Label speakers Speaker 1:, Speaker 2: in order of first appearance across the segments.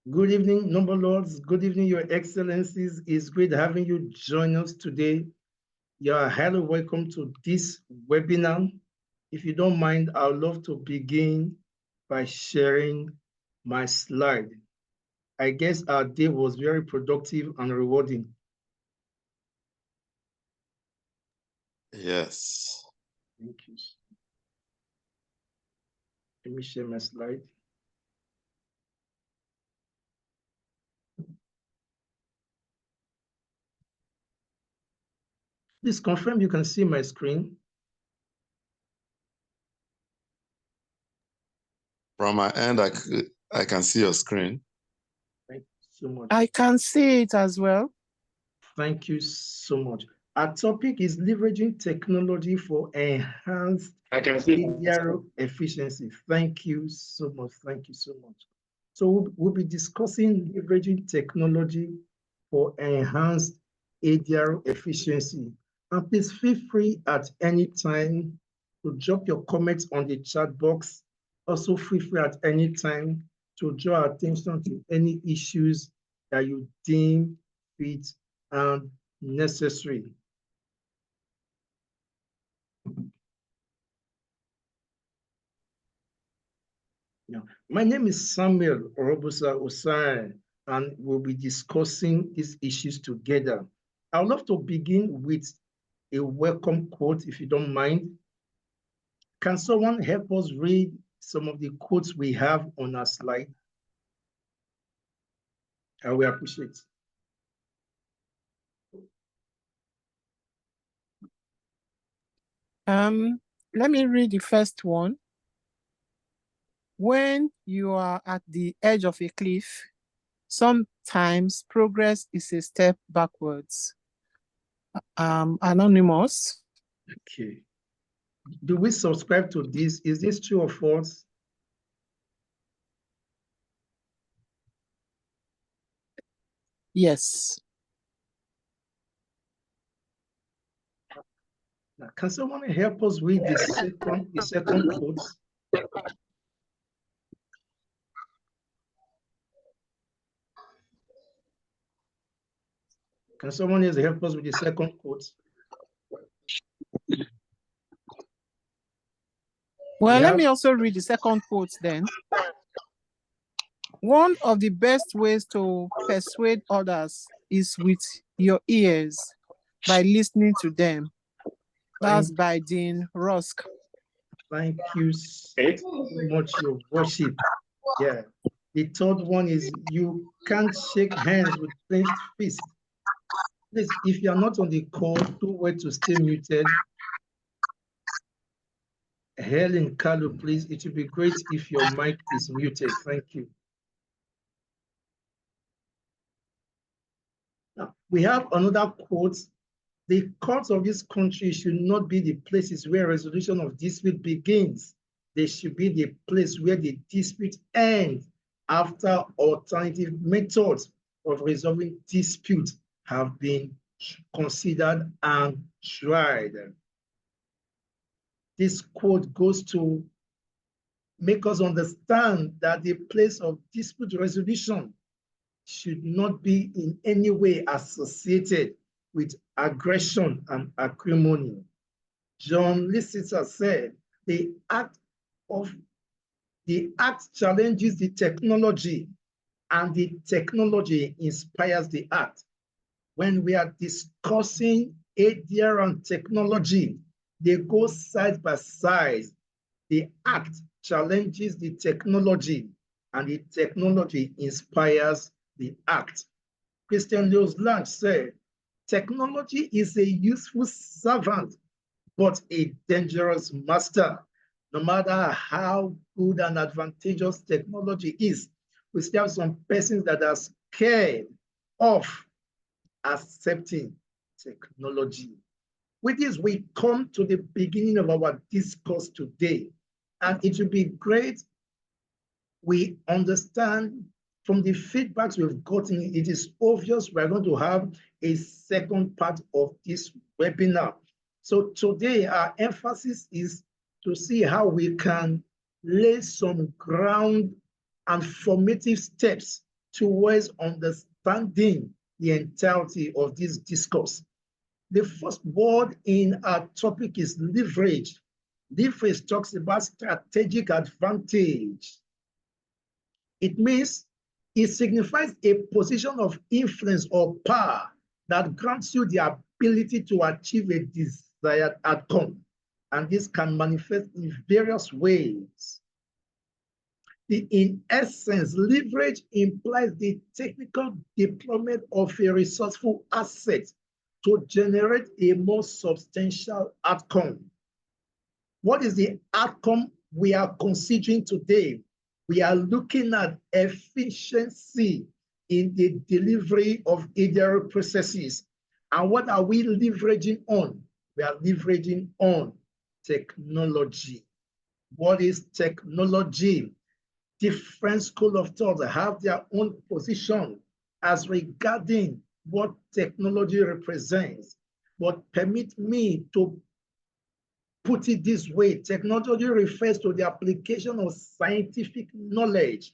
Speaker 1: Good evening, Noble Lords. Good evening, Your Excellencies. It's great having you join us today. You are highly welcome to this webinar. If you don't mind, I'd love to begin by sharing my slide. I guess our day was very productive and rewarding.
Speaker 2: Yes.
Speaker 1: Thank you. Let me share my slide. Please confirm you can see my screen.
Speaker 2: From my end, I can see your screen.
Speaker 1: Thank you so much.
Speaker 3: I can see it as well.
Speaker 1: Thank you so much. Our topic is leveraging technology for enhanced ADR efficiency. Thank you so much. Thank you so much. So we'll be discussing leveraging technology for enhanced ADR efficiency. And please feel free at any time to drop your comments on the chat box. Also feel free at any time to draw attention to any issues that you deem fit and necessary. Yeah. My name is Samuel Orobusa Osai, and we'll be discussing these issues together. I'd love to begin with a welcome quote, if you don't mind. Can someone help us read some of the quotes we have on our slide? I will appreciate.
Speaker 3: Let me read the first one. When you are at the edge of a cliff, sometimes progress is a step backwards. Anonymous.
Speaker 1: Okay. Do we subscribe to this? Is this true or false?
Speaker 3: Yes.
Speaker 1: Now, can someone help us read the second quote? Can someone else help us with the second quote?
Speaker 3: Well, let me also read the second quote then. One of the best ways to persuade others is with your ears, by listening to them. That's by Dean Rusk.
Speaker 1: Thank you so much, your worship. Yeah. The third one is you can't shake hands with clenched fists. Please, if you are not on the call, do wait to stay muted. Helen Kalu, please, it would be great if your mic is muted. Thank you. Now, we have another quote. The courts of this country should not be the places where resolution of dispute begins. They should be the place where the dispute ends after alternative methods of resolving disputes have been considered and tried. This quote goes to make us understand that the place of dispute resolution should not be in any way associated with aggression and acrimony. John Liciter said, the act challenges the technology and the technology inspires the act. When we are discussing ADR and technology, they go side by side. The act challenges the technology and the technology inspires the act. Christian Lewis Lang said, technology is a useful servant, but a dangerous master. No matter how good and advantageous technology is, we still have some persons that are scared of accepting technology. With this, we come to the beginning of our discourse today, and it will be great we understand from the feedbacks we've gotten, it is obvious we're going to have a second part of this webinar. So today, our emphasis is to see how we can lay some ground and formative steps towards understanding the entirety of this discourse. The first word in our topic is leverage. Leverage talks about strategic advantage. It means it signifies a position of influence or power that grants you the ability to achieve a desired outcome. And this can manifest in various ways. In essence, leverage implies the technical deployment of a resourceful asset to generate a more substantial outcome. What is the outcome we are considering today? We are looking at efficiency in the delivery of EDR processes. And what are we leveraging on? We are leveraging on technology. What is technology? Different schools of thought have their own position as regarding what technology represents. But permit me to put it this way: technology refers to the application of scientific knowledge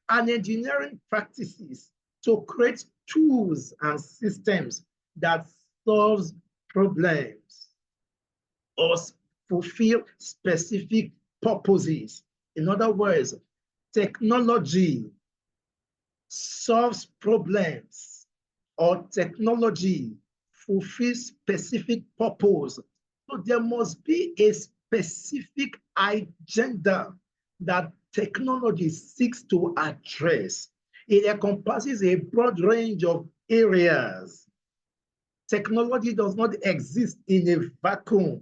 Speaker 1: and engineering practices to create tools and systems that solve problems or fulfill specific purposes. In other words, technology solves problems, or technology fulfills specific purpose. So there must be a specific agenda that technology seeks to address. It encompasses a broad range of areas. Technology does not exist in a vacuum.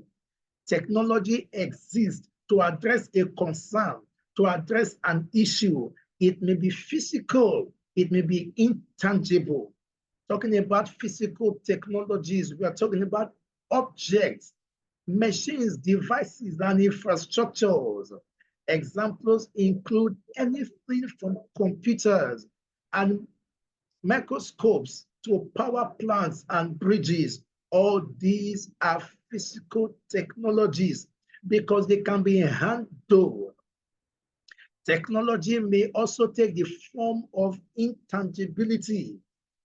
Speaker 1: Technology exists to address a concern, to address an issue. It may be physical, it may be intangible. Talking about physical technologies, we are talking about objects, machines, devices, and infrastructures. Examples include anything from computers and microscopes to power plants and bridges. All these are physical technologies because they can be handled. Technology may also take the form of intangibility.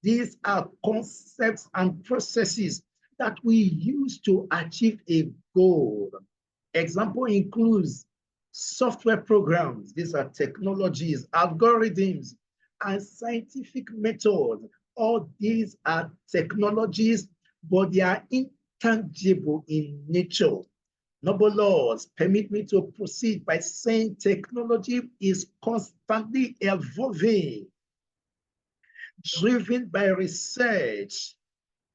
Speaker 1: These are concepts and processes that we use to achieve a goal. Example includes software programs. These are technologies, algorithms, and scientific methods. All these are technologies, but they are intangible in nature. Noble laws permit me to proceed by saying technology is constantly evolving, driven by research,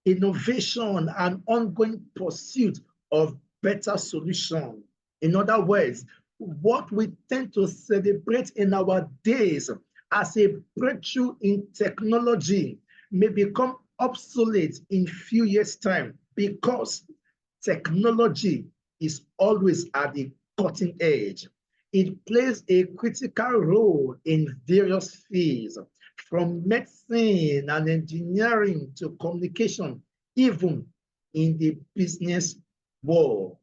Speaker 1: innovation, and ongoing pursuit of better solutions. In other words, what we tend to celebrate in our days as a breakthrough in technology may become obsolete in few years' time because technology is always at the cutting edge. It plays a critical role in various fields, from medicine and engineering to communication, even in the business world.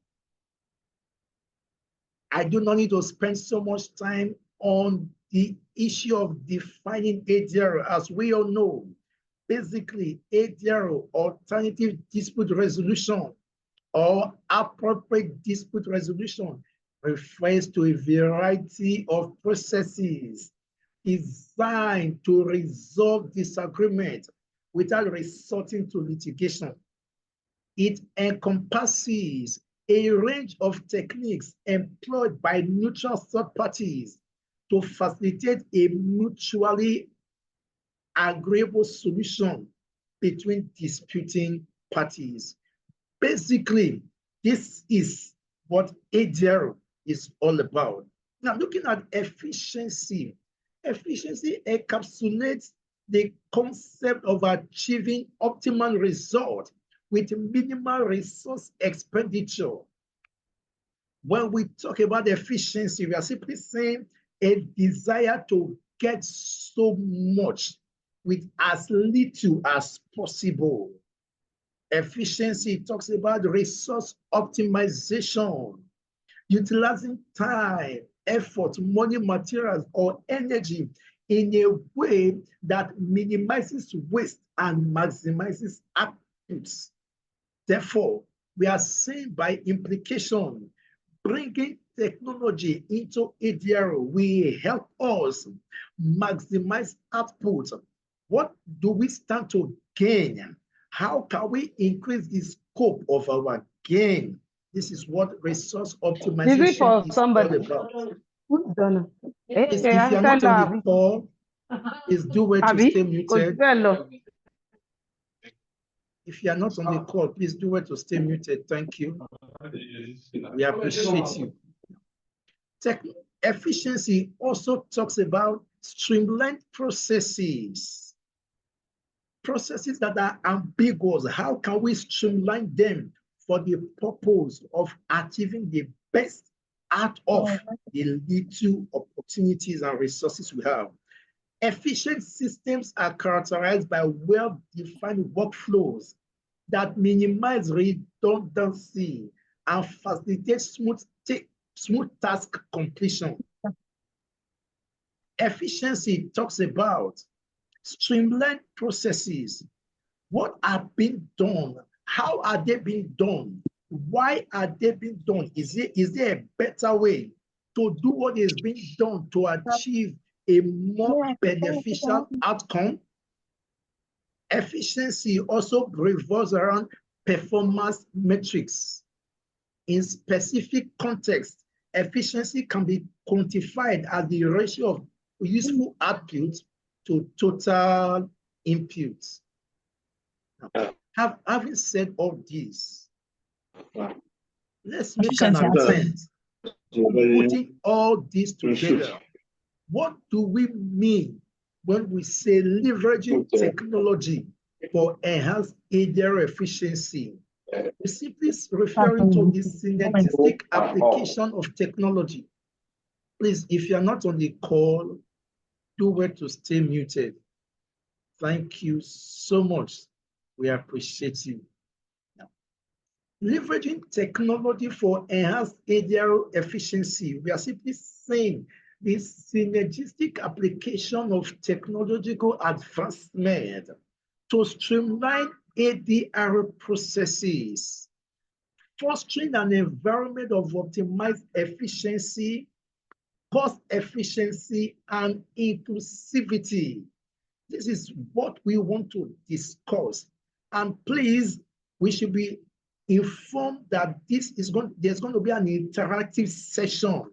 Speaker 1: I do not need to spend so much time on the issue of defining ADR. As we all know, basically ADR, alternative dispute resolution, or appropriate dispute resolution, refers to a variety of processes designed to resolve disagreement without resorting to litigation. It encompasses a range of techniques employed by neutral third parties to facilitate a mutually agreeable solution between disputing parties. Basically, this is what ADR is all about. Now, looking at efficiency, efficiency encapsulates the concept of achieving optimal result with minimal resource expenditure. When we talk about efficiency, we are simply saying a desire to get so much with as little as possible. Efficiency talks about resource optimization, utilizing time, effort, money, materials, or energy in a way that minimizes waste and maximizes outputs. Therefore, we are saying by implication, bringing technology into ADR will help us maximize output. What do we stand to gain? How can we increase the scope of our gain? This is what resource optimization is all about. Please, if you're not on the call, please do well to stay muted. If you are not on the call, please do well to stay muted. Thank you. We appreciate you. Tech efficiency also talks about streamlined processes. Processes that are ambiguous. How can we streamline them for the purpose of achieving the best out of the little opportunities and resources we have? Efficient systems are characterized by well-defined workflows that minimize redundancy and facilitate smooth task completion. Efficiency talks about streamlined processes. What are being done? How are they being done? Why are they being done? Is there a better way to do what is being done to achieve a more beneficial outcome? Efficiency also revolves around performance metrics. In specific context, efficiency can be quantified as the ratio of useful output to total inputs. Having said all this, let's make an attempt putting all this together. What do we mean when we say leveraging technology for enhanced ADR efficiency? We're simply referring to the synergistic application of technology. Please, if you're not on the call, do well to stay muted. Thank you so much. We appreciate you. Now, leveraging technology for enhanced ADR efficiency, we are simply saying the synergistic application of technological advancement to streamline ADR processes, fostering an environment of optimized efficiency, cost efficiency, and inclusivity. This is what we want to discuss. And please, we should be informed that there's going to be an interactive session.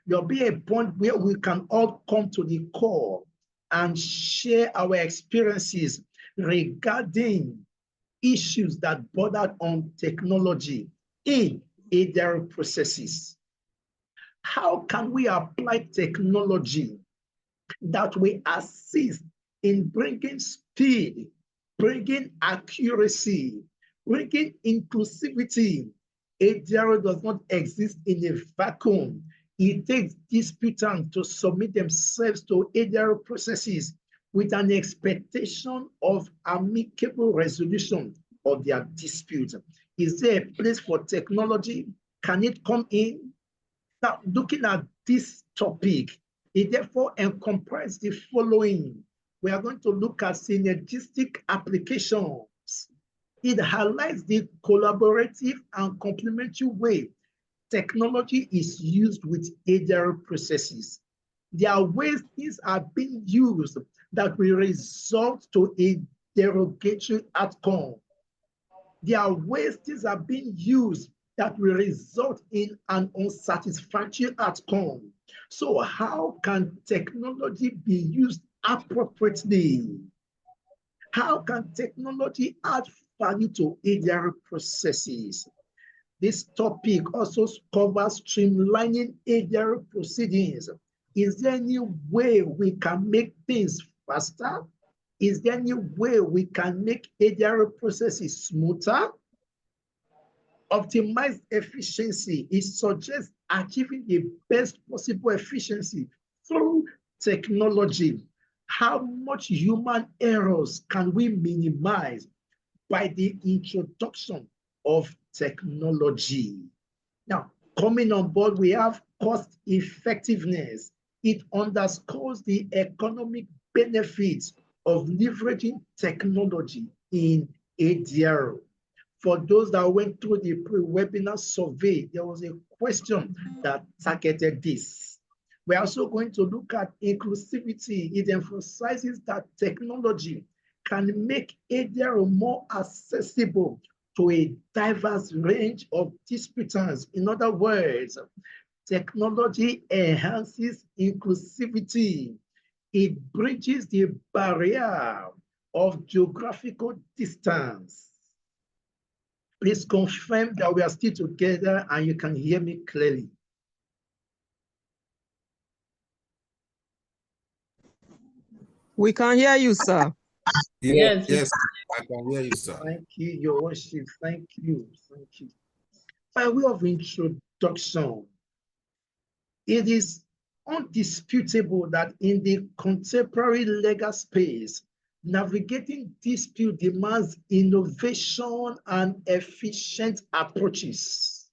Speaker 1: There'll be a point where we can all come to the call and share our experiences regarding issues that border on technology in ADR processes. How can we apply technology that will assist in bringing speed, bringing accuracy, bringing inclusivity? ADR does not exist in a vacuum. It takes disputants to submit themselves to ADR processes with an expectation of amicable resolution of their dispute. Is there a place for technology? Can it come in? Now, looking at this topic, it therefore encompasses the following. We are going to look at synergistic applications. It highlights the collaborative and complementary way technology is used with ADR processes. There are ways things are being used that will result to a derogatory outcome. There are ways things are being used that will result in an unsatisfactory outcome. So how can technology be used appropriately? How can technology add value to ADR processes? This topic also covers streamlining ADR proceedings. Is there any way we can make things faster? Is there any way we can make ADR processes smoother? Optimized efficiency, it suggests achieving the best possible efficiency through technology. How much human errors can we minimize by the introduction of technology? Now, coming on board, we have cost effectiveness. it underscores the economic benefits of leveraging technology in ADRO. For those that went through the pre-webinar survey, there was a question that targeted this. We're also going to look at inclusivity. It emphasizes that technology can make ADRO more accessible to a diverse range of disputants. In other words, technology enhances inclusivity. It bridges the barrier of geographical distance. Please confirm that we are still together and you can hear me clearly.
Speaker 4: We can hear you, sir.
Speaker 5: Yes, I can hear you, sir.
Speaker 1: Thank you, Your Worship. Thank you. Thank you. By way of introduction, it is undisputable that in the contemporary legal space, navigating dispute demands innovation and efficient approaches.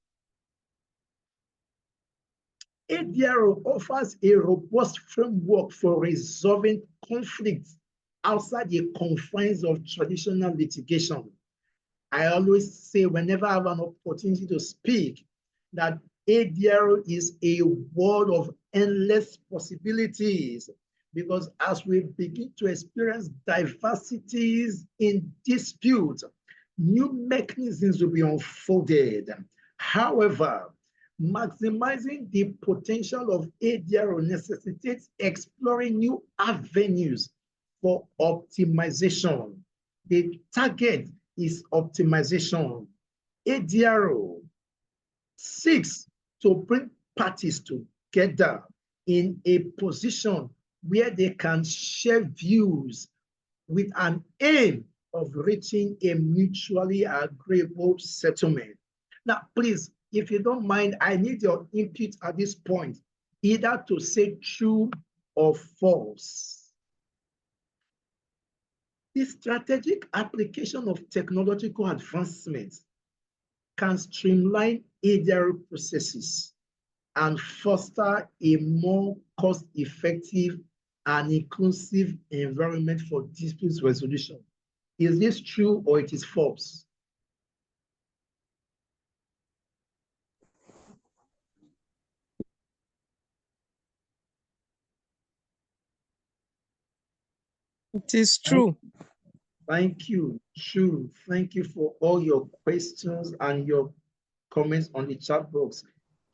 Speaker 1: ADRO offers a robust framework for resolving conflicts outside the confines of traditional litigation. I always say, whenever I have an opportunity to speak, that ADRO is a world of endless possibilities, because as we begin to experience diversities in dispute, new mechanisms will be unfolded. However, maximizing the potential of ADRO necessitates exploring new avenues for optimization. The target is optimization. ADRO seeks to bring parties together in a position where they can share views with an aim of reaching a mutually agreeable settlement. Now, please, if you don't mind, I need your input at this point, either to say true or false. The strategic application of technological advancements can streamline ADRO processes and foster a more cost-effective and inclusive environment for dispute resolution. Is this true or it is false?
Speaker 4: It is true.
Speaker 1: Thank you. True. Thank you for all your questions and your comments on the chat box.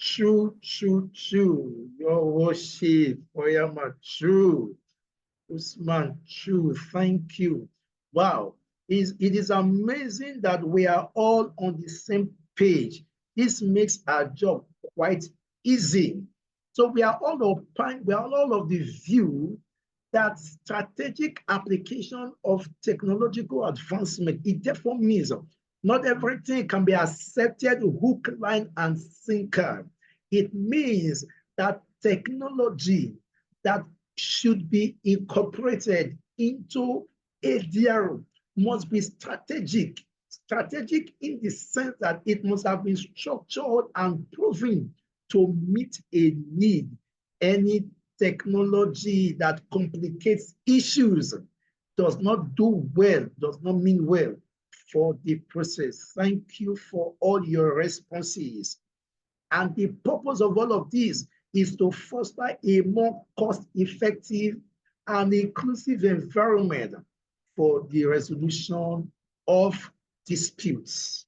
Speaker 1: True, true, true. Your worship, Oyama, true. Usman, true. Thank you. Wow. It is amazing that we are all on the same page. This makes our job quite easy. So we are all of the view that strategic application of technological advancement, it therefore means not everything can be accepted hook, line, and sinker. It means that technology that should be incorporated into ADRO must be strategic. Strategic in the sense that it must have been structured and proven to meet a need. Any technology that complicates issues does not do well, does not mean well for the process. Thank you for all your responses. And the purpose of all of this is to foster a more cost-effective and inclusive environment for the resolution of disputes.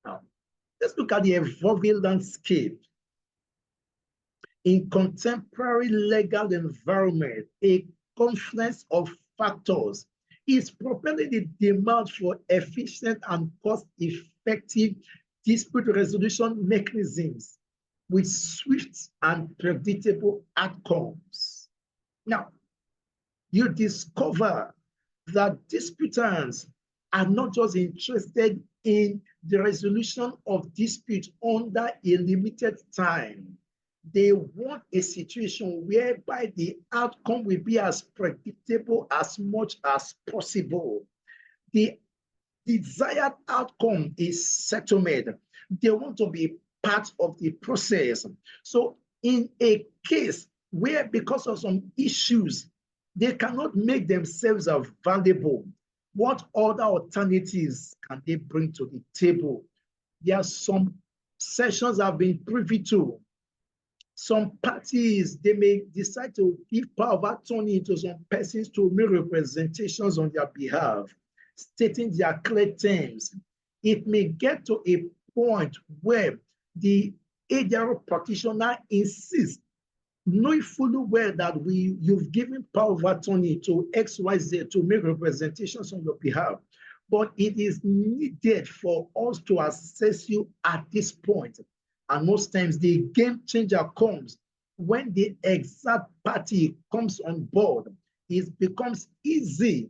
Speaker 1: Now, let's look at the evolving landscape. In contemporary legal environment, a confluence of factors is propelling the demand for efficient and cost-effective dispute resolution mechanisms with swift and predictable outcomes. Now, you discover that disputants are not just interested in the resolution of disputes under a limited time. They want a situation whereby the outcome will be as predictable as much as possible. The desired outcome is settlement. They want to be part of the process. So in a case where because of some issues, they cannot make themselves available. What other alternatives can they bring to the table? There are some sessions I've been privy to. Some parties, they may decide to give power of attorney to some persons to make representations on their behalf, stating their clear terms. It may get to a point where the ADR practitioner insists, knowing fully well that you've given power of attorney to XYZ to make representations on your behalf, but it is needed for us to assess you at this point. And most times the game changer comes when the exact party comes on board. It becomes easy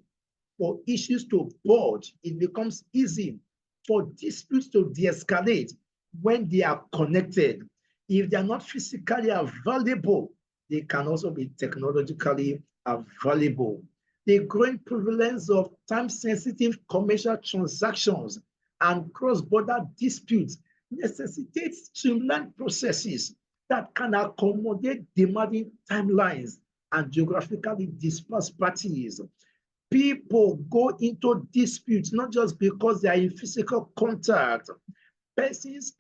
Speaker 1: for issues to budge. It becomes easy for disputes to de-escalate when they are connected. If they are not physically available, they can also be technologically available. The growing prevalence of time-sensitive commercial transactions and cross-border disputes necessitates streamlined processes that can accommodate demanding timelines and geographically dispersed parties. People go into disputes not just because they are in physical contact. Crises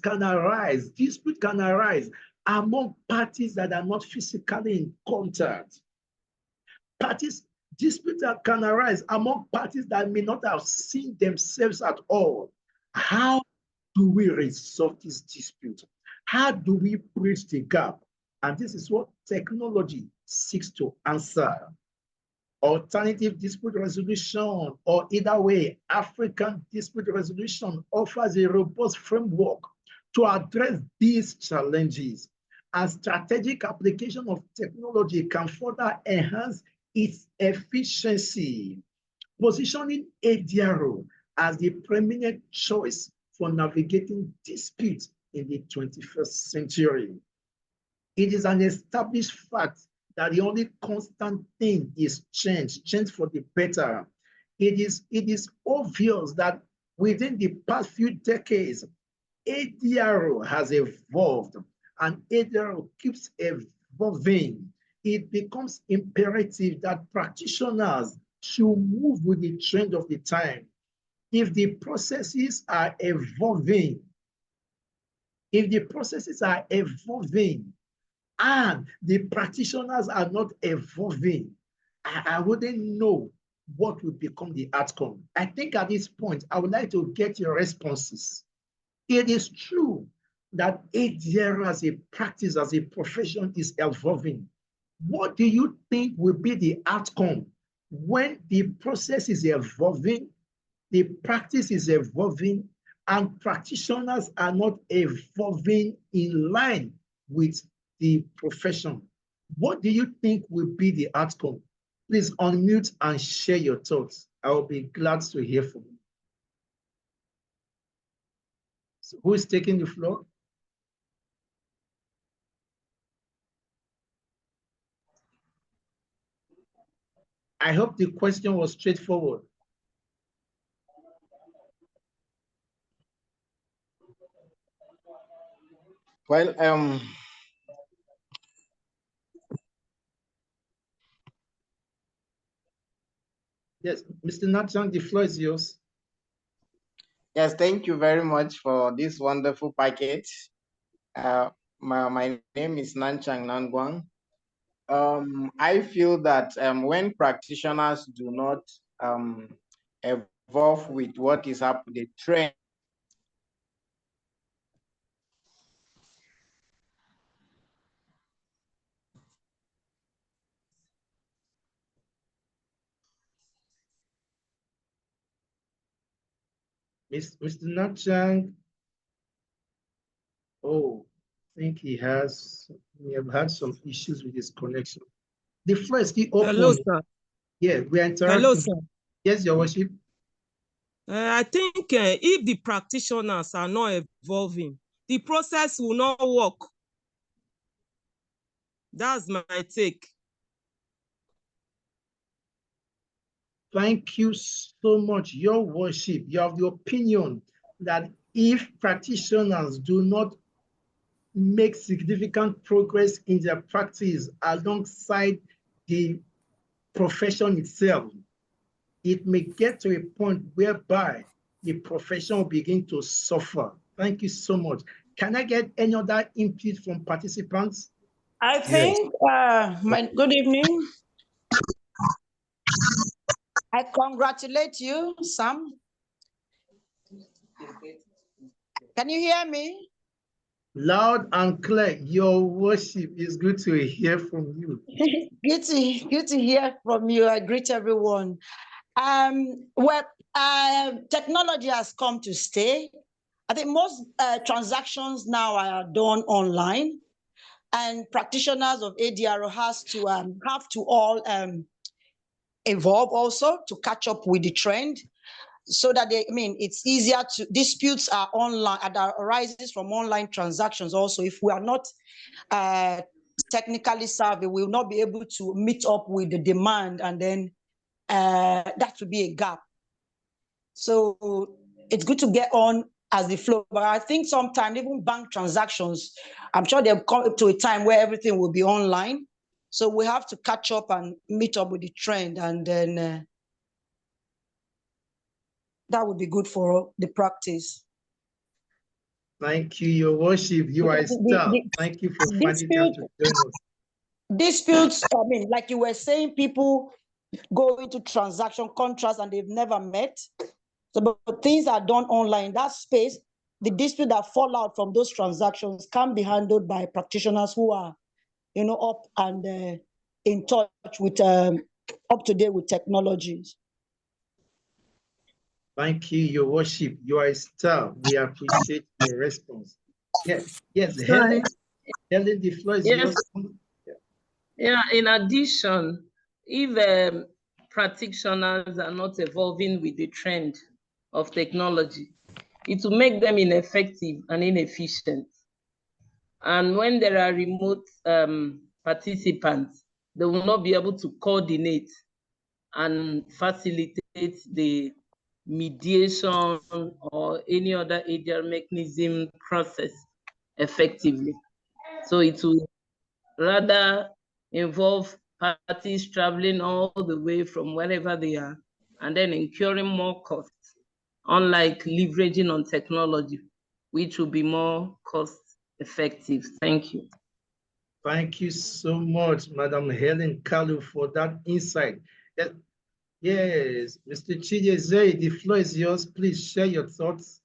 Speaker 1: can arise, dispute can arise among parties that are not physically in contact. Disputes can arise among parties that may not have seen themselves at all. How do we resolve this dispute? How do we bridge the gap? And this is what technology seeks to answer. Alternative dispute resolution, or either way, African dispute resolution offers a robust framework to address these challenges. And strategic application of technology can further enhance its efficiency, positioning ADRO as the preeminent choice for navigating disputes in the 21st century. It is an established fact that the only constant thing is change for the better. It is obvious that within the past few decades, ADRO has evolved, and ADRO keeps evolving. It becomes imperative that practitioners should move with the trend of the time. If the processes are evolving, and the practitioners are not evolving, I wouldn't know what would become the outcome. I think at this point, I would like to get your responses. It is true that ADR as a practice, as a profession is evolving. What do you think will be the outcome when the process is evolving, the practice is evolving, and practitioners are not evolving in line with the profession? What do you think will be the outcome? Please unmute and share your thoughts. I will be glad to hear from you. So who is taking the floor? I hope the question was straightforward.
Speaker 6: Well,
Speaker 1: yes, Mr. Nathan, the floor is yours.
Speaker 6: yes, thank you very much for this wonderful package. My name is Nanchang Nangwang. I feel that when practitioners do not evolve with what is happening, the trend,
Speaker 1: Mr. Natchang, oh, I think we have had some issues with his connection. The floor is still open.
Speaker 4: Hello, sir.
Speaker 1: Yeah, we are interacting.
Speaker 4: Hello, sir.
Speaker 1: Yes, Your Worship.
Speaker 4: I think if the practitioners are not evolving, the process will not work. That's my take.
Speaker 1: Thank you so much, Your Worship. You have the opinion that if practitioners do not make significant progress in their practice alongside the profession itself, it may get to a point whereby the profession will begin to suffer. Thank you so much. Can I get any other input from participants?
Speaker 7: I think, good evening. I congratulate you, Sam. Can you hear me?
Speaker 1: Loud and clear, your worship is good to hear from you.
Speaker 7: Good to hear from you. I greet everyone. Technology has come to stay. I think most transactions now are done online, and practitioners of ADRO have to all evolve also to catch up with the trend, so that it's easier to disputes are online that arises from online transactions. Also, if we are not technically savvy, we will not be able to meet up with the demand, and then that would be a gap. So it's good to get on as the flow, but I think sometimes even bank transactions, I'm sure they'll come to a time where everything will be online. So we have to catch up and meet up with the trend, and then that would be good for the practice.
Speaker 1: Thank you, your worship. You are a star. Thank you for finding time to join us.
Speaker 7: Disputes, like you were saying, people go into transaction contracts and they've never met. So, but things are done online. That space, the dispute that fall out from those transactions can be handled by practitioners who are, up and in touch with, up to date with technologies.
Speaker 1: Thank you, your worship. You are a star. We appreciate your response. Yes, Helen, the floor is yours.
Speaker 8: Yeah, in addition, if practitioners are not evolving with the trend of technology, it will make them ineffective and inefficient. And when there are remote participants, they will not be able to coordinate and facilitate the mediation or any other ADR mechanism process effectively. So it will rather involve parties traveling all the way from wherever they are and then incurring more costs, unlike leveraging on technology, which will be more cost effective. Thank you.
Speaker 1: Thank you so much, Madam Helen Kalu, for that insight. Yes, Mr. Chideze, the floor is yours. Please share your thoughts.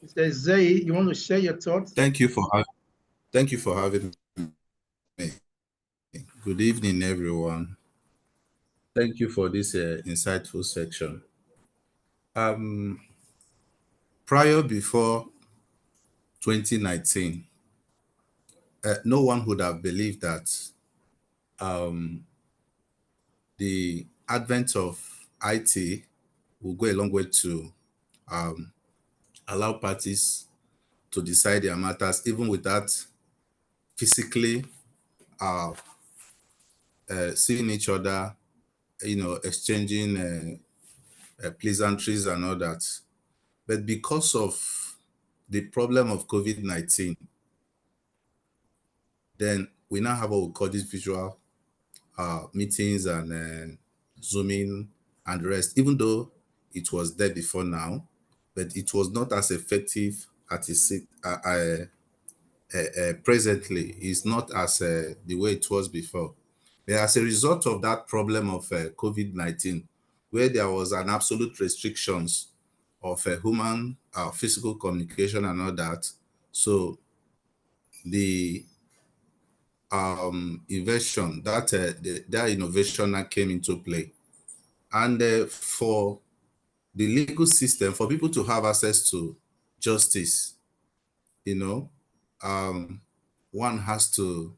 Speaker 1: Mr. Zay, you want to share your thoughts?
Speaker 5: Thank you for having me. Good evening, everyone. Thank you for this insightful section. Before 2019, no one would have believed that the advent of IT will go a long way to allow parties to decide their matters, even without physically seeing each other, exchanging pleasantries and all that. But because of the problem of COVID-19, then we now have what we call these visual meetings and Zooming and the rest, even though it was there before now, but it was not as effective as presently. It's not as the way it was before. But as a result of that problem of COVID-19, where there was an absolute restrictions of human physical communication and all that, so the invention, that innovation that came into play. And for the legal system, for people to have access to justice, one has to,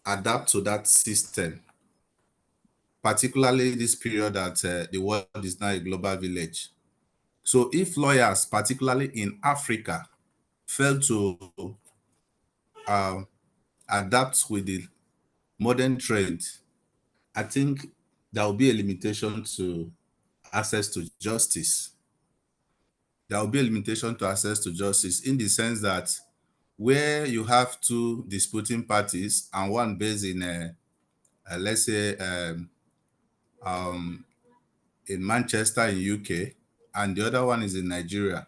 Speaker 5: adapt to that system, particularly this period that the world is now a global village. So if lawyers, particularly in Africa, fail to adapt with the modern trend, I think there will be a limitation to access to justice. There will be a limitation to access to justice in the sense that where you have two disputing parties and one based in, let's say, in Manchester in UK, and the other one is in Nigeria,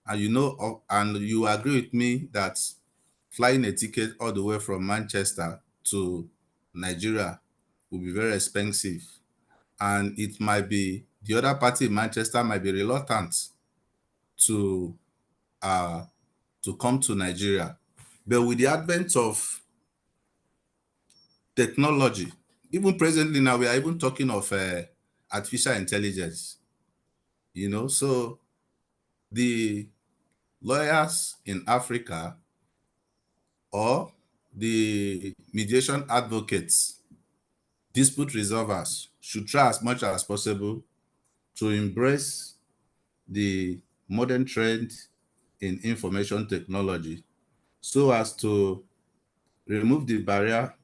Speaker 5: and you know, and you agree with me that flying a ticket all the way from Manchester to Nigeria will be very expensive, and it might be the other party in Manchester might be reluctant to come to Nigeria. But with the advent of technology, even presently now, we are even talking of artificial intelligence, you know, so the lawyers in Africa or the mediation advocates, dispute resolvers should try as much as possible to embrace the modern trend in information technology so as to remove the barrier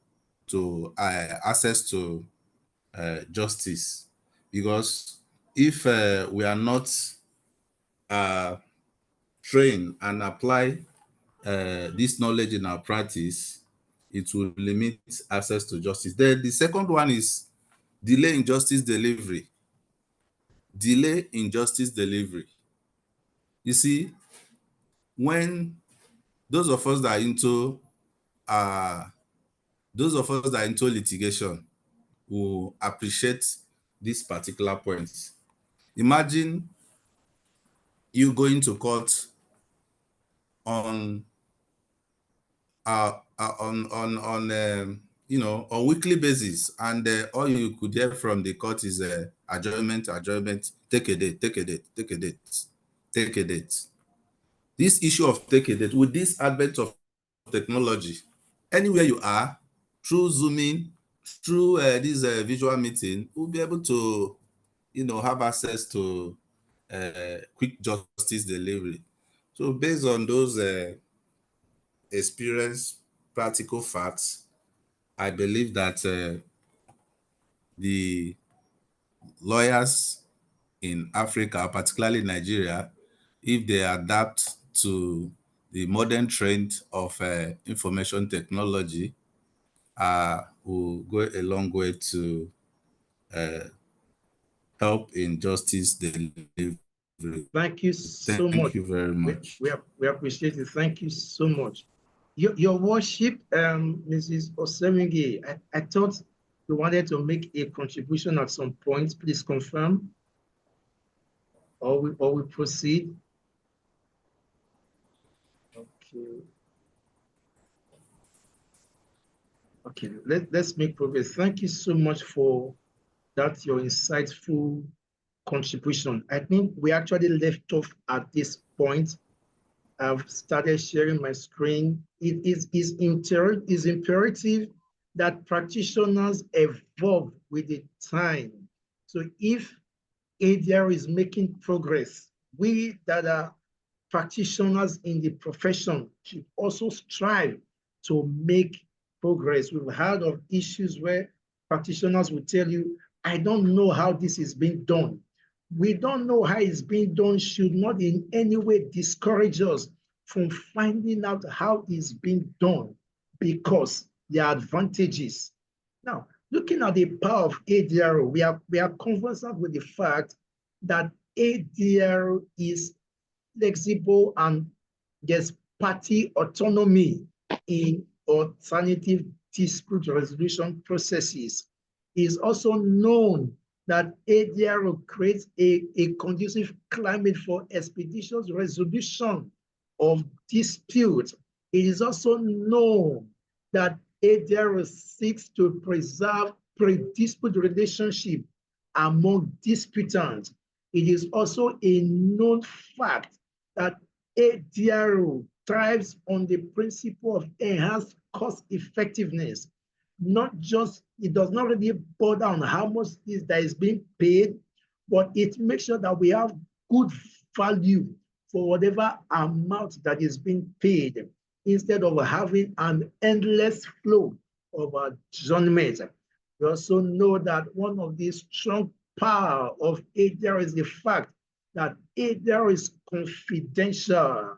Speaker 5: to access to justice. Because if we are not trained and apply this knowledge in our practice, it will limit access to justice. Then the second one is delay in justice delivery. Delay in justice delivery. You see, when those of us that are into litigation will appreciate this particular point. Imagine you going to court on you know, on weekly basis, and all you could hear from the court is adjournment, take a date, take a date, take a date, take a date. This issue of take a date, with this advent of technology, anywhere you are, through Zooming, through this visual meeting, we'll be able to, you know, have access to quick justice delivery. So based on those experience, practical facts, I believe that the lawyers in Africa, particularly Nigeria, if they adapt to the modern trend of information technology, will go a long way to help in justice delivery.
Speaker 1: Thank you so much.
Speaker 5: Thank you very much.
Speaker 1: We appreciate it. Thank you so much. Your worship, Mrs. Osemenge, I thought you wanted to make a contribution at some point. Please confirm, or we proceed. Okay. Okay, let's make progress. Thank you so much for that, your insightful contribution. I think we actually left off at this point. I've started sharing my screen. It is imperative that practitioners evolve with the time. So if ADR is making progress, we that are practitioners in the profession should also strive to make progress. We've heard of issues where practitioners will tell you, I don't know how this is being done. We don't know how it's being done should not in any way discourage us from finding out how it's being done, because there are advantages. Now, looking at the power of ADR, we are conversant with the fact that ADR is flexible and there's party autonomy in alternative dispute resolution processes. It is also known that ADR creates a conducive climate for expeditious resolution of disputes. It is also known that ADR seeks to preserve pre-dispute relationship among disputants. It is also a known fact that ADR thrives on the principle of enhanced cost effectiveness. Not just, it does not really bother on how much that is being paid, but it makes sure that we have good value for whatever amount that is being paid, instead of having an endless flow of adjournment. We also know that one of the strong power of ADR is the fact that ADR is confidential,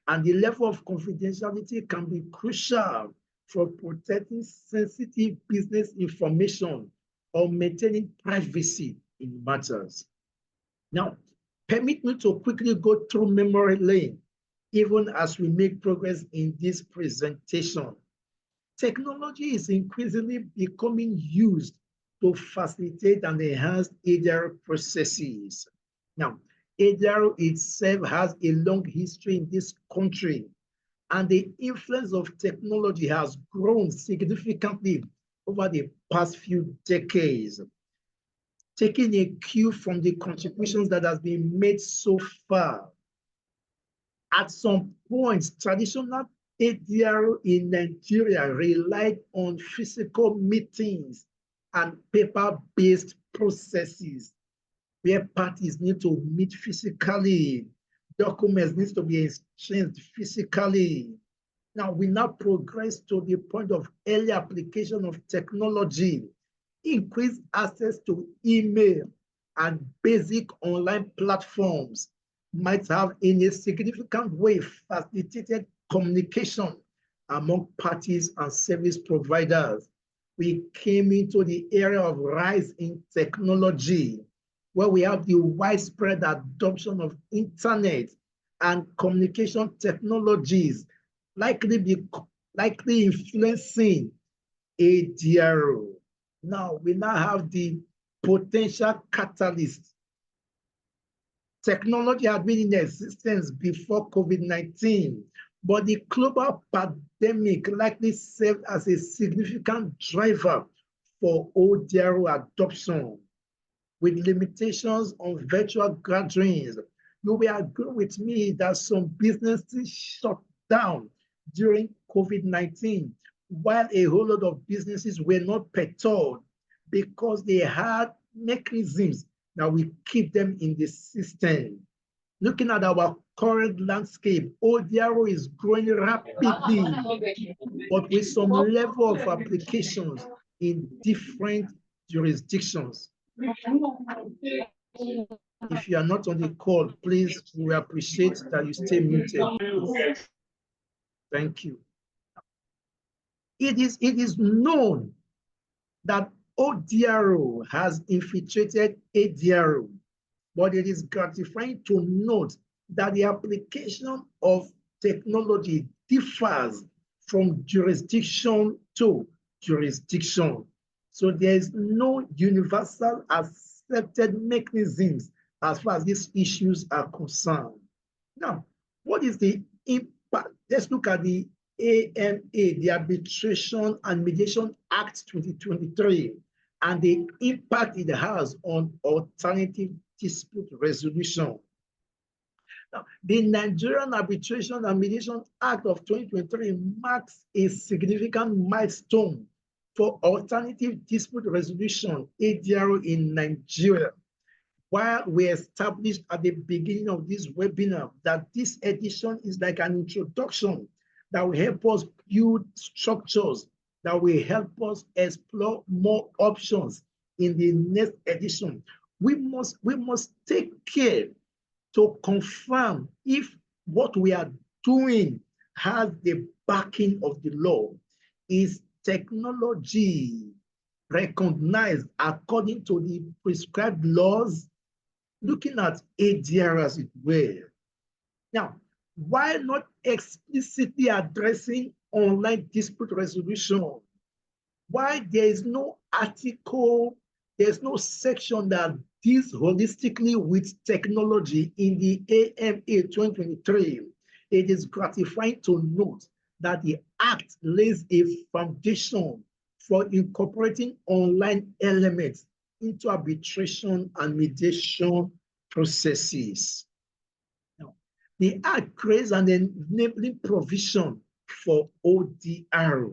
Speaker 1: and the level of confidentiality can be crucial for protecting sensitive business information or maintaining privacy in matters. Now, permit me to quickly go through memory lane, even as we make progress in this presentation. Technology is increasingly becoming used to facilitate and enhance ADR processes. Now, ADR itself has a long history in this country, and the influence of technology has grown significantly over the past few decades. Taking a cue from the contributions that has been made so far, at some point, traditional ADR in Nigeria relied on physical meetings and paper-based processes where parties need to meet physically, documents need to be exchanged physically. Now, we now progress to the point of early application of technology, increased access to email and basic online platforms might have in a significant way facilitated communication among parties and service providers. We came into the era of rise in technology, where we have the widespread adoption of internet and communication technologies likely influencing ADR. Now, we now have the potential catalyst. Technology had been in existence before COVID-19, but the global pandemic likely served as a significant driver for ADR adoption. With limitations on virtual gatherings, you will agree with me that some businesses shut down during COVID-19, while a whole lot of businesses were not perturbed because they had mechanisms that will keep them in the system. Looking at our current landscape, ADR is growing rapidly, but with some level of applications in different jurisdictions. If you are not on the call, please, we appreciate that you stay muted. Please. Thank you. It is known that ODR has infiltrated ADR, but it is gratifying to note that the application of technology differs from jurisdiction to jurisdiction. So there is no universal accepted mechanisms as far as these issues are concerned. Now, what is the impact? Let's look at the AMA, the Arbitration and Mediation Act 2023, and the impact it has on alternative dispute resolution. Now, the Nigerian Arbitration and Mediation Act of 2023 marks a significant milestone for alternative dispute resolution, ADR, in Nigeria. While we established at the beginning of this webinar that this edition is like an introduction that will help us build structures, that will help us explore more options in the next edition, we must take care to confirm if what we are doing has the backing of the law. Is technology recognized according to the prescribed laws? Looking at ADR as it were. Now, while not explicitly addressing online dispute resolution, why there is no article, there's no section that deals holistically with technology in the AMA 2023, it is gratifying to note that the Act lays a foundation for incorporating online elements into arbitration and mediation processes. Now, the Act creates an enabling provision for ODR.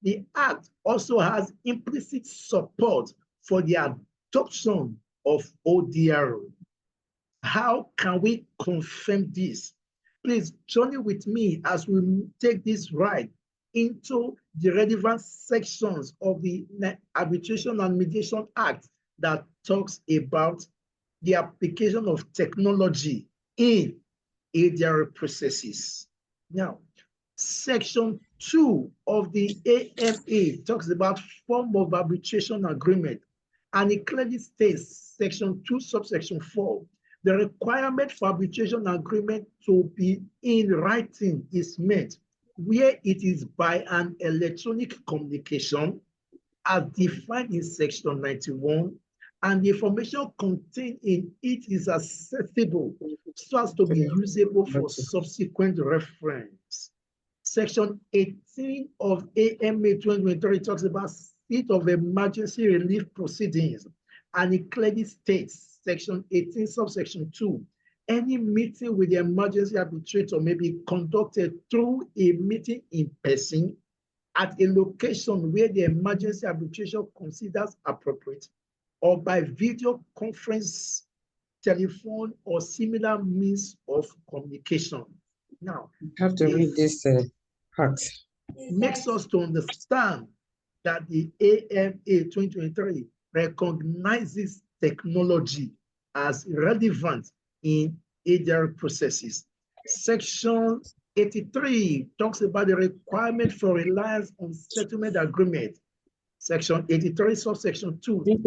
Speaker 1: The Act also has implicit support for the adoption of ODR. How can we confirm this? Please join with me as we take this ride into the relevant sections of the Arbitration and Mediation Act that talks about the application of technology in ADR processes. Now, Section 2 of the AMA talks about form of arbitration agreement, and it clearly states, Section 2, subsection 4, the requirement for arbitration agreement to be in writing is met where it is by an electronic communication as defined in Section 91, and the information contained in it is accessible so as to be usable for subsequent reference. Section 18 of AMA 2023 talks about state of emergency relief proceedings, and it clearly states, Section 18, subsection 2, any meeting with the emergency arbitrator may be conducted through a meeting in person at a location where the emergency arbitration considers appropriate, or by video conference, telephone, or similar means of communication. Now,
Speaker 9: you have to read this part.
Speaker 1: Makes us to understand that the AMA 2023 recognizes technology as relevant in ADR processes. Section 83 talks about the requirement for reliance on settlement agreement. Section 83, subsection 2. The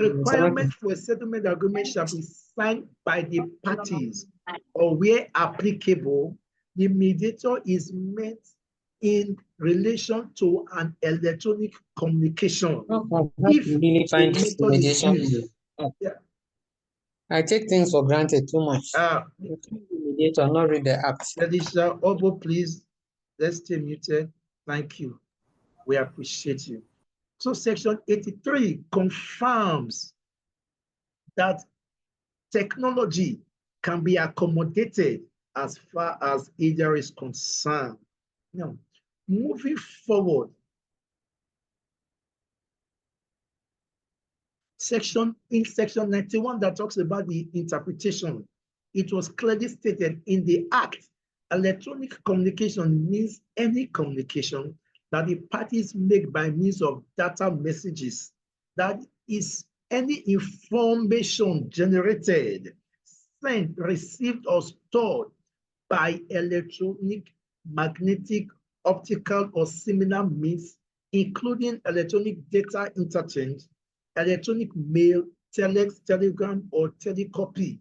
Speaker 1: requirement for a settlement agreement shall be signed by the parties, or where applicable, the mediator is met in relation to an electronic communication. If
Speaker 9: really find this mediation.
Speaker 1: Yeah.
Speaker 9: I take things for granted too much. Mediator, not read the act.
Speaker 1: Felicia, Obo, please, let's stay muted. Thank you. We appreciate you. So Section 83 confirms that technology can be accommodated as far as ADR is concerned. Now, moving forward, in section 91 that talks about the interpretation, it was clearly stated in the Act, electronic communication means any communication that the parties make by means of data messages, that is any information generated, sent, received, or stored by electronic, magnetic, optical, or similar means, including electronic data interchange, electronic mail, telex, telegram, or telecopy.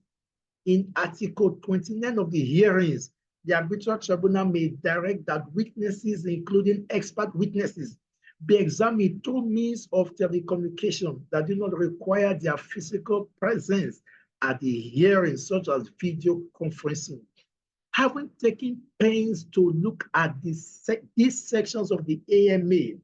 Speaker 1: In Article 29 of the hearings, the arbitral tribunal may direct that witnesses, including expert witnesses, be examined through means of telecommunication that do not require their physical presence at the hearing, such as video conferencing. Having taken pains to look at these sections of the AMA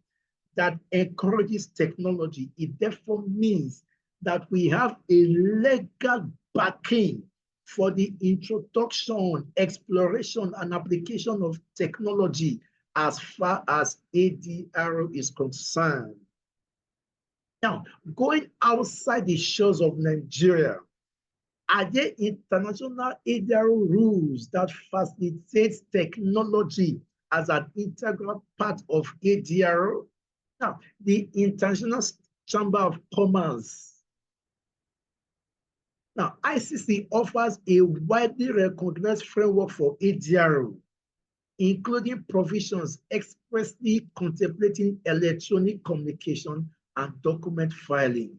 Speaker 1: that encourages technology, it therefore means that we have a legal backing for the introduction, exploration, and application of technology as far as ADR is concerned. Now, going outside the shores of Nigeria, are there international ADR rules that facilitate technology as an integral part of ADR? Now, the International Chamber of Commerce. Now, ICC offers a widely recognized framework for ADR, including provisions expressly contemplating electronic communication and document filing.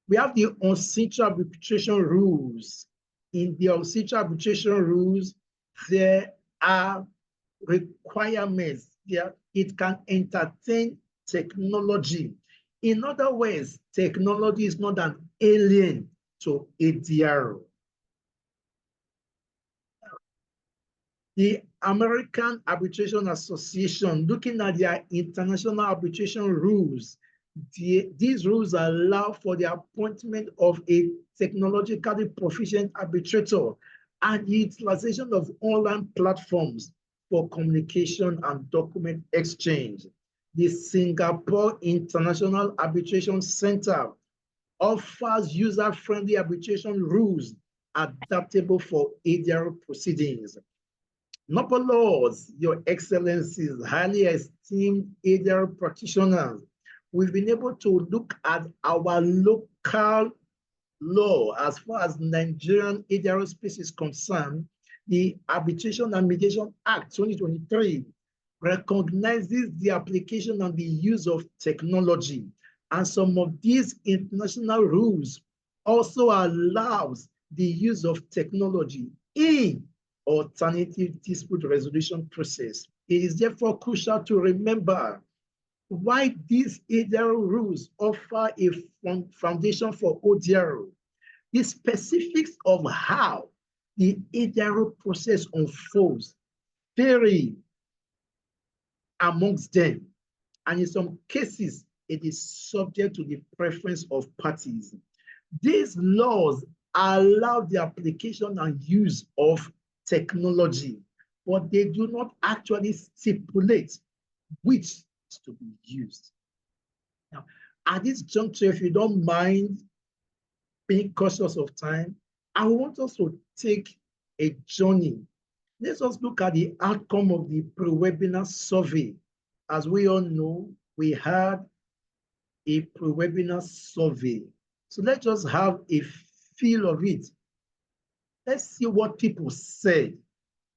Speaker 1: We have the on-site arbitration rules. In the on-site arbitration rules, there are requirements. It can entertain technology. In other words, technology is not an alien to ADR. The American Arbitration Association, looking at their international arbitration rules, these rules allow for the appointment of a technologically proficient arbitrator and the utilization of online platforms for communication and document exchange. The Singapore International Arbitration Center offers user-friendly arbitration rules adaptable for ADR proceedings. Noble Your Excellencies, highly esteemed ADR practitioners, we've been able to look at our local law as far as Nigerian ADR space is concerned. The Arbitration and Mediation Act 2023 recognizes the application and the use of technology. And some of these international rules also allows the use of technology in alternative dispute resolution process. It is therefore crucial to remember why these ADR rules offer a foundation for ODR. The specifics of how the ADR process unfolds vary amongst them, and in some cases, it is subject to the preference of parties. These laws allow the application and use of technology, but they do not actually stipulate which is to be used. Now, at this juncture, if you don't mind being cautious of time, I want us to take a journey. Let us look at the outcome of the pre-webinar survey. As we all know, we had a pre-webinar survey. So let's just have a feel of it. Let's see what people said,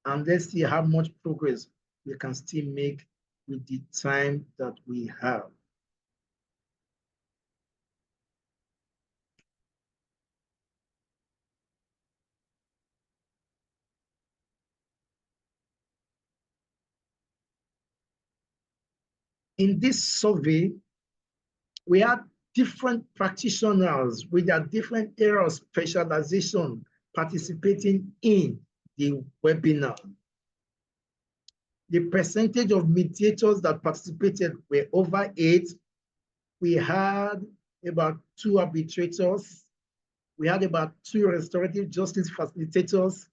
Speaker 1: and let's see how much progress we can still make with the time that we have. In this survey, we had different practitioners with their different areas of specialization participating in the webinar. The percentage of mediators that participated were over 8. We had about 2 arbitrators. We had about 2 restorative justice facilitators.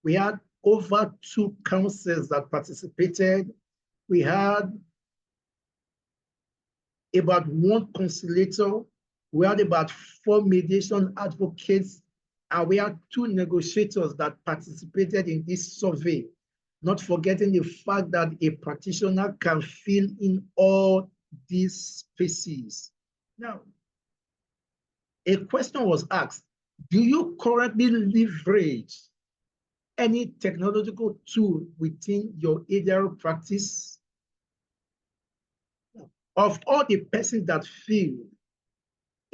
Speaker 1: We had over 2 counsels that participated. We had about 1 conciliator. We had about 4 mediation advocates, and we had 2 negotiators that participated in this survey, not forgetting the fact that a practitioner can fill in all these spaces. Now, a question was asked: do you currently leverage any technological tool within your ADR practice? Of all the persons that filled,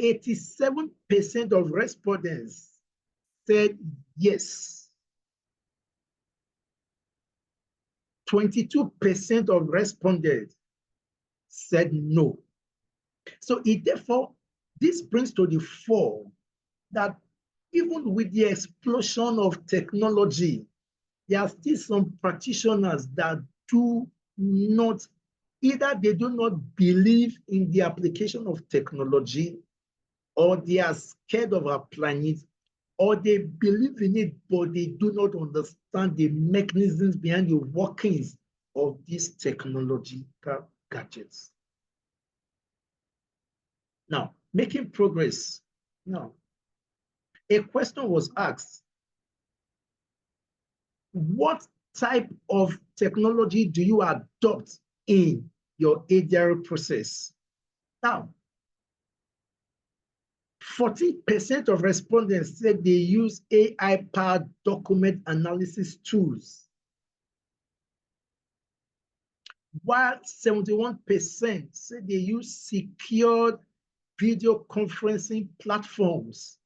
Speaker 1: 87% of respondents said yes. 22% of respondents said no. So this brings to the fore that even with the explosion of technology, there are still some practitioners that do not, either they do not believe in the application of technology, or they are scared of applying it, or they believe in it, but they do not understand the mechanisms behind the workings of these technological gadgets. Now, making progress. Now, a question was asked: what type of technology do you adopt in your ADR process? Now, 14% of respondents said they use AI-powered document analysis tools, while 71% said they use secured video conferencing platforms.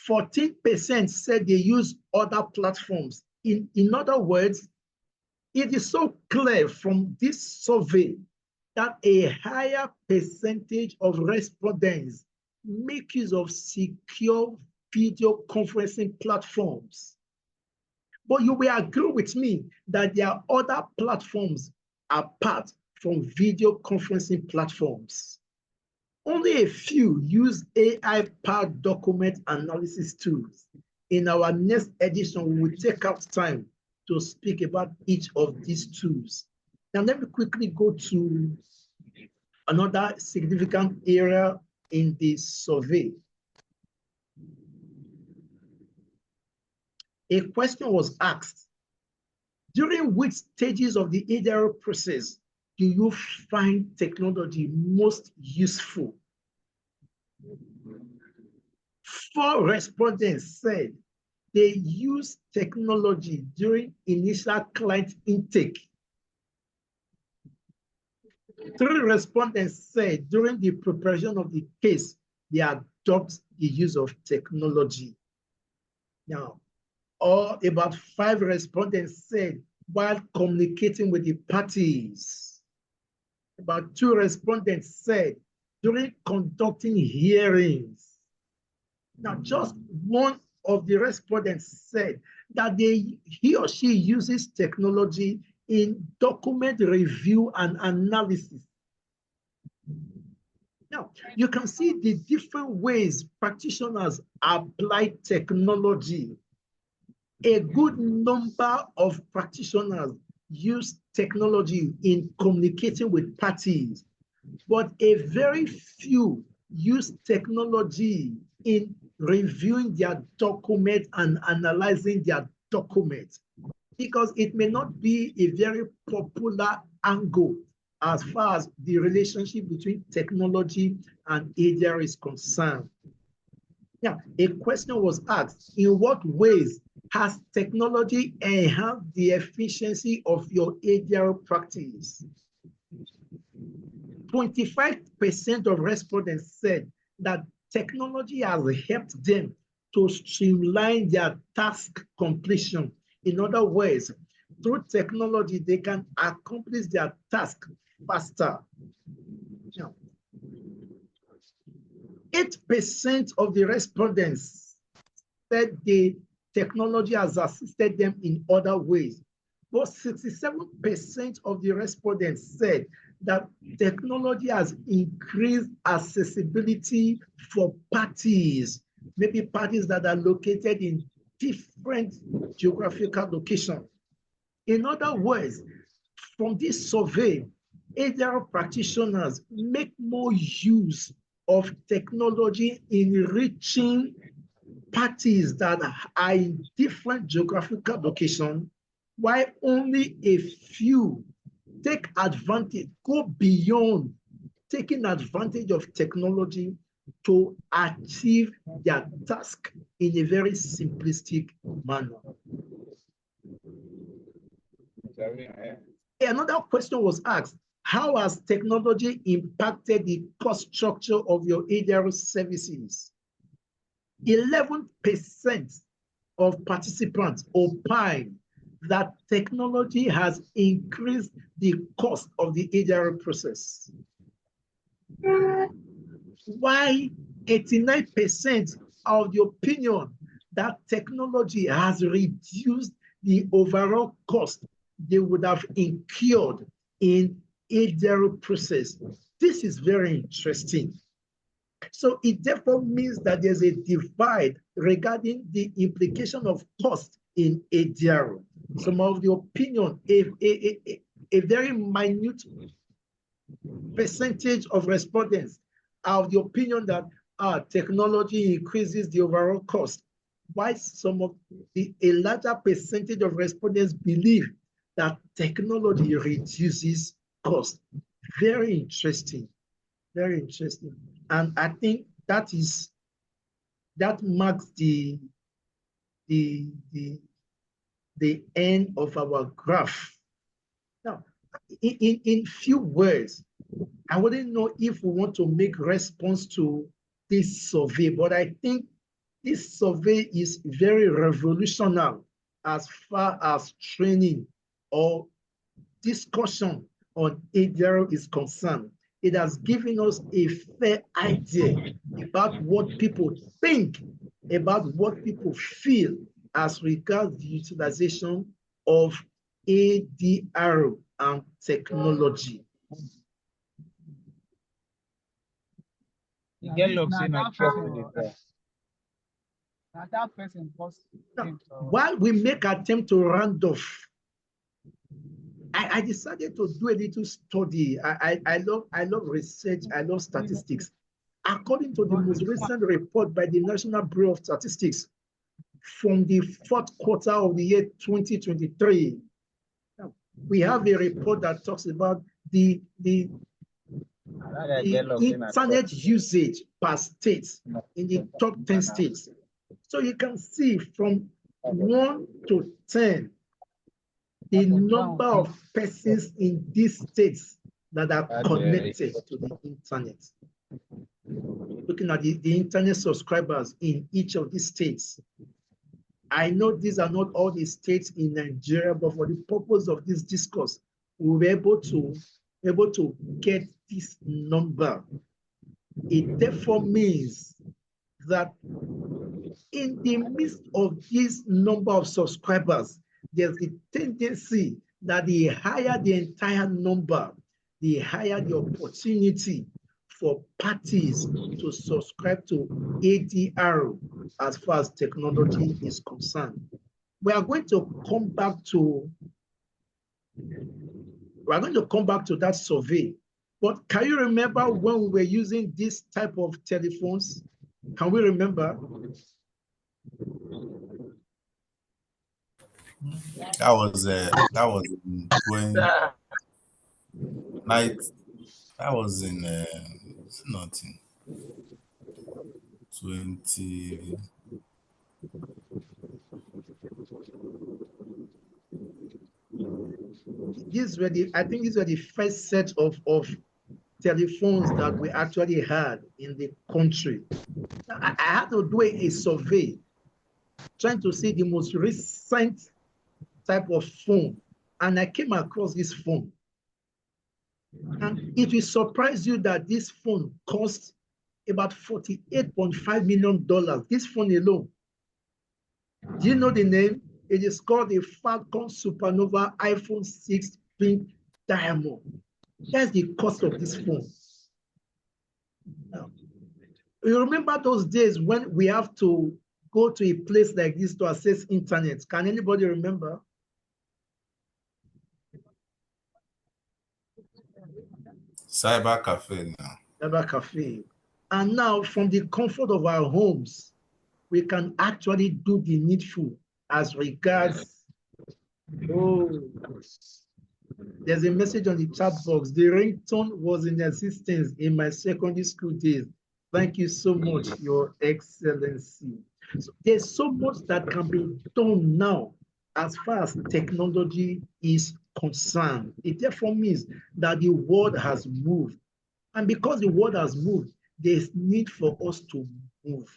Speaker 1: 14% said they use other platforms. In other words, it is so clear from this survey that a higher percentage of respondents make use of secure video conferencing platforms. But you will agree with me that there are other platforms apart from video conferencing platforms. Only a few use AI-powered document analysis tools. In our next edition, we will take out time to speak about each of these tools. Now, let me quickly go to another significant area in this survey. A question was asked: during which stages of the ADR process do you find technology most useful? 4 respondents said they use technology during initial client intake. 3 respondents said during the preparation of the case, they adopt the use of technology. Now, about 5 respondents said while communicating with the parties. About 2 respondents said during conducting hearings. Now, just 1 of the respondents said that he or she uses technology in document review and analysis. Now, you can see the different ways practitioners apply technology. A good number of practitioners use technology in communicating with parties, but a very few use technology in reviewing their documents and analyzing their documents, because it may not be a very popular angle as far as the relationship between technology and ADR is concerned. Now, a question was asked, in what ways has technology enhanced the efficiency of your ADR practice? 25% of respondents said that technology has helped them to streamline their task completion. In other words, through technology, they can accomplish their task faster. Now, 8% of the respondents said the technology has assisted them in other ways, but 67% of the respondents said that technology has increased accessibility for parties, maybe parties that are located in different geographical locations. In other words, from this survey, ADR practitioners make more use of technology in reaching parties that are in different geographical locations, while only a few take advantage, go beyond taking advantage of technology to achieve their task in a very simplistic manner. Another question was asked, how has technology impacted the cost structure of your ADR services? 11% of participants opined that technology has increased the cost of the ADR process, while 89% of the opinion that technology has reduced the overall cost they would have incurred in ADR process. This is very interesting. So it therefore means that there's a divide regarding the implication of cost in ADR. Some of the opinion, a very minute percentage of respondents are of the opinion that technology increases the overall cost, while a larger percentage of respondents believe that technology reduces cost. Very interesting, very interesting. And I think that marks the end of our graph. Now, in few words, I wouldn't know if we want to make response to this survey, but I think this survey is very revolutionary as far as training or discussion on ADR is concerned. It has given us a fair idea about what people think, about what people feel as regards the utilization of ADR and technology. While we make attempt to round off, I decided to do a little study. I love research, I love statistics. According to the most recent report by the National Bureau of Statistics from the 4th quarter of the year 2023, we have a report that talks about the internet usage per state in the top 10 states. So you can see from 1 to 10, the number of persons in these states that are connected to the internet. Looking at the internet subscribers in each of these states. I know these are not all the states in Nigeria, but for the purpose of this discourse, we were able to get this number. It therefore means that in the midst of this number of subscribers, there's a tendency that the higher the entire number, the higher the opportunity for parties to subscribe to ADR as far as technology is concerned. We are going to come back to that survey. But can you remember when we were using this type of telephones? Can we remember?
Speaker 5: That was that was in nothing 20.
Speaker 1: I think these were the first set of telephones that we actually had in the country. I had to do a survey trying to see the most recent type of phone, and I came across this phone. And it will surprise you that this phone costs about $48.5 million. This phone alone. Do you know the name? It is called the Falcon Supernova iPhone 6 Pink Diamond. That's the cost of this phone. Now, you remember those days when we have to go to a place like this to access internet? Can anybody remember?
Speaker 5: Cyber cafe now.
Speaker 1: Cyber cafe. And now from the comfort of our homes, we can actually do the needful as regards, there's a message on the chat box. The ringtone was in existence in my secondary school days. Thank you so much, Your Excellency. So there's so much that can be done now as far as technology is concerned. It therefore means that the world has moved. And because the world has moved, there's need for us to move.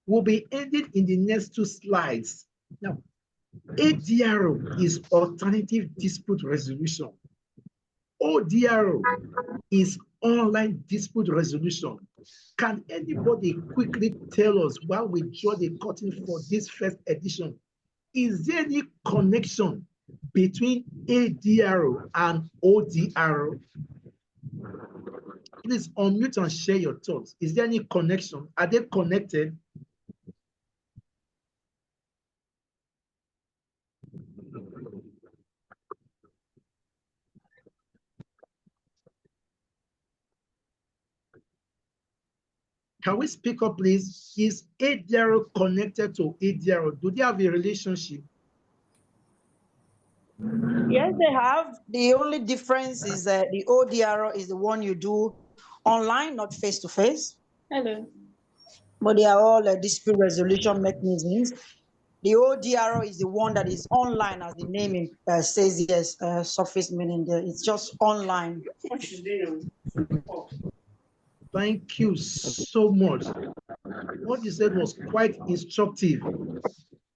Speaker 1: We'll be ending in the next 2 slides. Now, ADR is alternative dispute resolution. ODR is online dispute resolution. Can anybody quickly tell us, while we draw the curtain for this first edition, is there any connection between ADR and ODR? Please unmute and share your thoughts. Is there any connection? Are they connected? Can we speak up, please? Is ADR connected to ADR? Do they have a relationship?
Speaker 7: Yes, they have. The only difference is that the ODR is the one you do online, not face-to-face.
Speaker 10: Hello.
Speaker 7: But they are all dispute resolution mechanisms. The ODR is the one that is online, as the name says, yes, surface meaning there. It's just online.
Speaker 1: Thank you so much. What you said was quite instructive.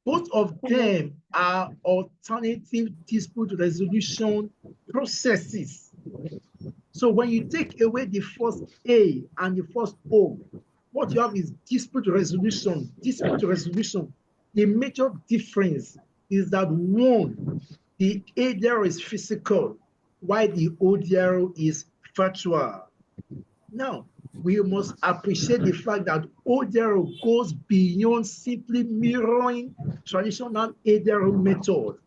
Speaker 1: Both of them are alternative dispute resolution processes. So when you take away the first A and the first O, what you have is dispute resolution. Dispute resolution. The major difference is that one, the ADR is physical, while the ODR is virtual. Now, we must appreciate the fact that ODR goes beyond simply mirroring traditional ADR method.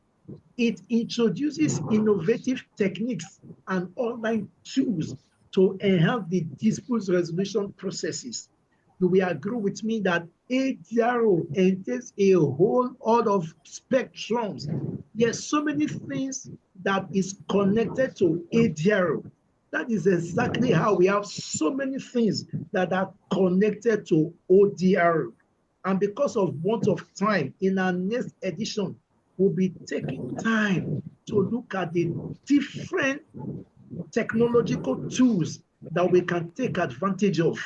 Speaker 1: It introduces innovative techniques and online tools to enhance the dispute resolution processes. Do we agree with me that ADR entails a whole lot of spectrums? There's so many things that is connected to ADR. That is exactly how we have so many things that are connected to ODR. And because of want of time, in our next edition, we'll be taking time to look at the different technological tools that we can take advantage of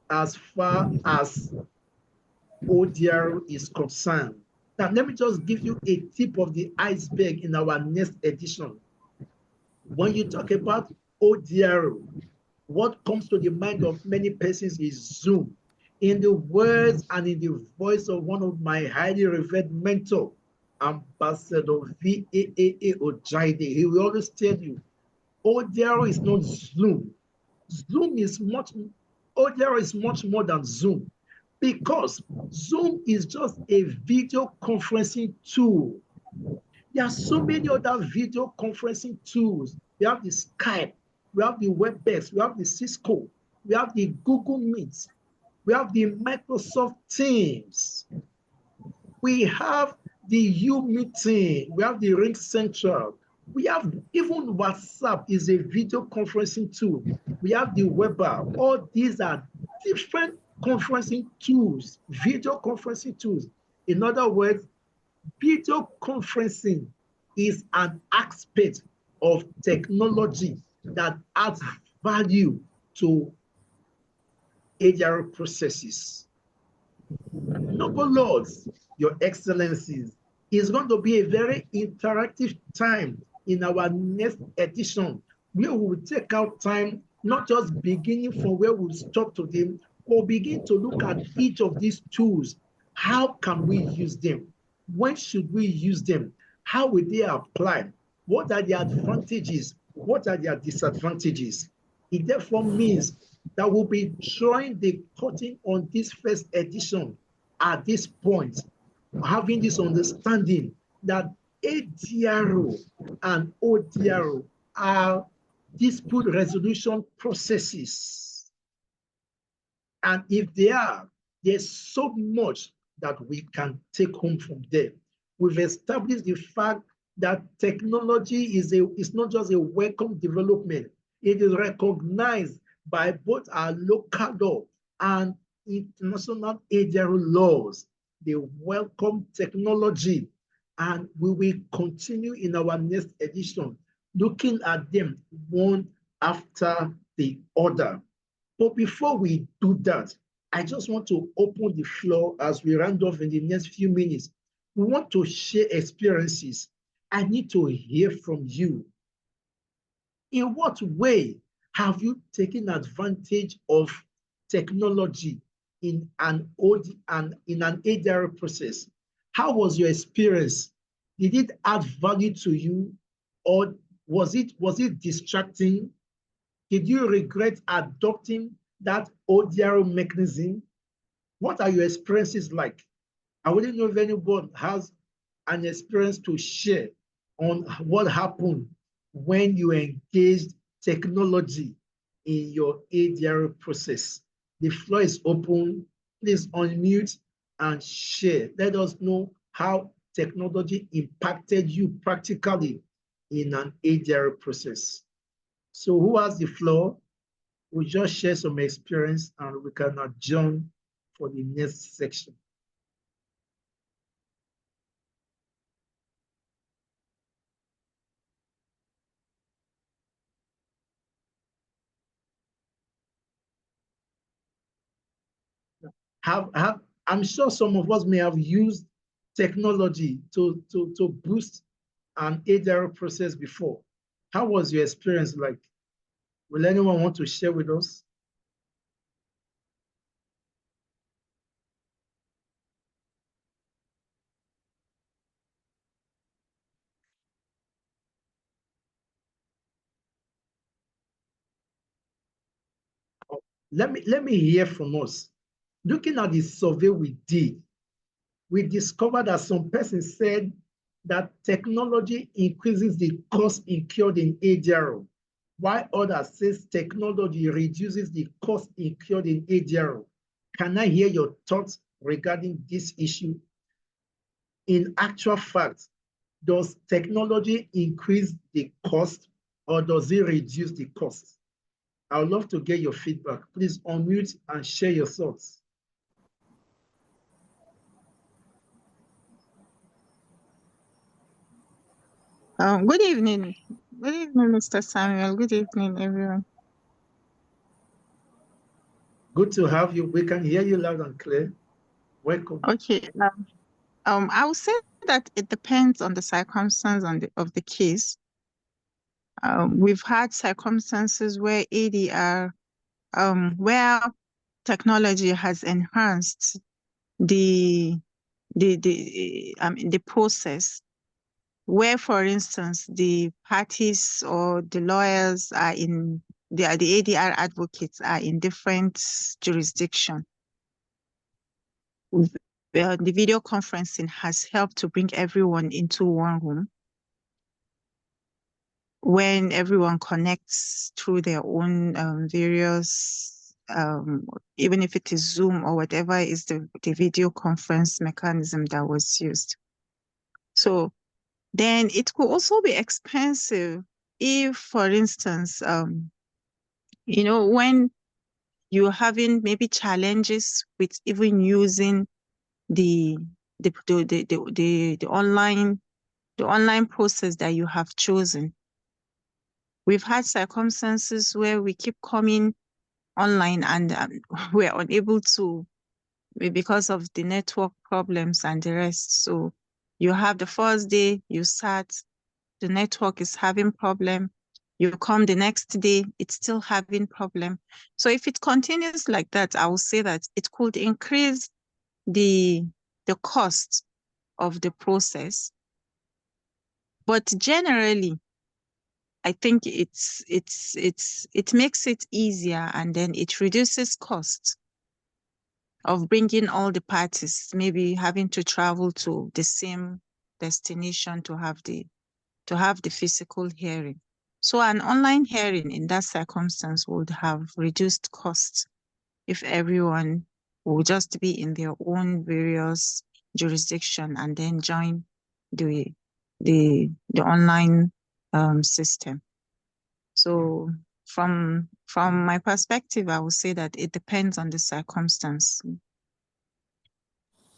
Speaker 1: as far as ODR is concerned. Now, let me just give you a tip of the iceberg in our next edition. When you talk about ODR, what comes to the mind of many persons is Zoom. In the words and in the voice of one of my highly revered mentor, Ambassador VAAA Ojaide, he will always tell you, ODR is not Zoom. ODR is much more than Zoom, because Zoom is just a video conferencing tool. There are so many other video conferencing tools. We have the Skype, we have the WebEx, we have the Cisco, we have the Google Meet, we have the Microsoft Teams, we have the U-Meeting, we have the Ring Central, we have even WhatsApp is a video conferencing tool. We have the Weber. All these are different conferencing tools, video conferencing tools. In other words, video conferencing is an aspect of technology that adds value to ADR processes. Noble Lords, Your Excellencies, is going to be a very interactive time in our next edition, where we will take out time, not just beginning from where we stop today, or begin to look at each of these tools. How can we use them? When should we use them? How will they apply? What are the advantages? What are their disadvantages? It therefore means that we'll be drawing the curtain on this first edition at this point, having this understanding that ADRO and ODRO are dispute resolution processes. And if they are, there's so much that we can take home from there. We've established the fact that technology is not just a welcome development. It is recognized by both our local law and international ADRO laws. They welcome technology, and we will continue in our next edition looking at them one after the other. But before we do that, I just want to open the floor as we round off in the next few minutes. We want to share experiences. I need to hear from you. In what way have you taken advantage of technology in an ADR process? How was your experience? Did it add value to you, or was it distracting? Did you regret adopting that ODR mechanism? What are your experiences like? I wouldn't know if anyone has an experience to share on what happened when you engaged technology in your ADR process. The floor is open. Please unmute and share. Let us know how technology impacted you practically in an ADR process. So who has the floor? We'll just share some experience and we can adjourn for the next section. I'm sure some of us may have used technology to boost an ADR process before. How was your experience like? Will anyone want to share with us? Let me hear from us. Looking at the survey we did, we discovered that some persons said that technology increases the cost incurred in ADR, while others says technology reduces the cost incurred in ADR. Can I hear your thoughts regarding this issue? In actual fact, does technology increase the cost or does it reduce the cost? I would love to get your feedback. Please unmute and share your thoughts.
Speaker 10: Good evening. Good evening, Mr. Samuel. Good evening, everyone.
Speaker 1: Good to have you. We can hear you loud and clear. Welcome.
Speaker 10: Okay. I would say that it depends on the circumstance of the case. We've had circumstances where ADR, where technology has enhanced the process, where, for instance, the parties or the lawyers are in the ADR advocates are in different jurisdiction. The video conferencing has helped to bring everyone into one room when everyone connects through their own various, even if it is Zoom or whatever is the video conference mechanism that was used. So then it could also be expensive if, for instance, when you're having maybe challenges with even using the online process that you have chosen. We've had circumstances where we keep coming online and we're unable to, because of the network problems and the rest. So you have the first day you start, the network is having problem. You come the next day, it's still having problem. So if it continues like that, I will say that it could increase the cost of the process. But generally, I think it makes it easier, and then it reduces costs of bringing all the parties, maybe having to travel to the same destination to have the physical hearing. So an online hearing in that circumstance would have reduced costs if everyone will just be in their own various jurisdiction and then join the online system. So from my perspective, I would say that it depends on the circumstance.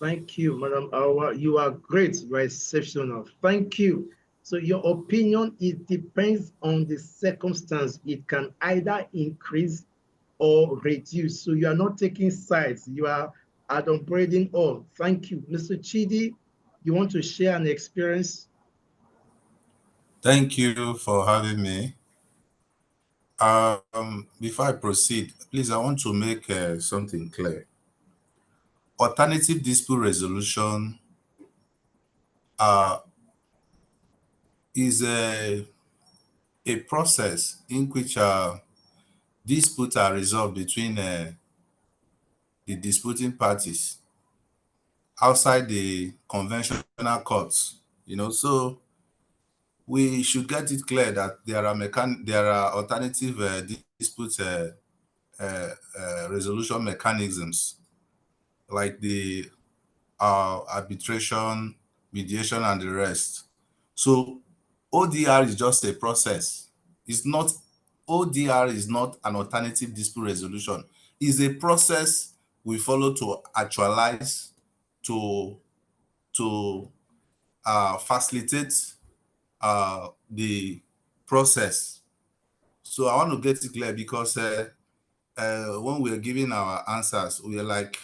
Speaker 1: Thank you, Madam Awa. You are great. You are exceptional. Thank you. So your opinion, it depends on the circumstance. It can either increase or reduce. So you are not taking sides. You are adumbrating all. Thank you. Mr. Chidi, you want to share an experience?
Speaker 5: Thank you for having me. Before I proceed, please, I want to make something clear. Alternative dispute resolution is a process in which disputes are resolved between the disputing parties outside the conventional courts. So we should get it clear that there are alternative dispute resolution mechanisms like the arbitration, mediation, and the rest. So ODR is just a process. ODR is not an alternative dispute resolution. It's a process we follow to actualize, to facilitate the process. So I want to get it clear because when we're giving our answers, we're like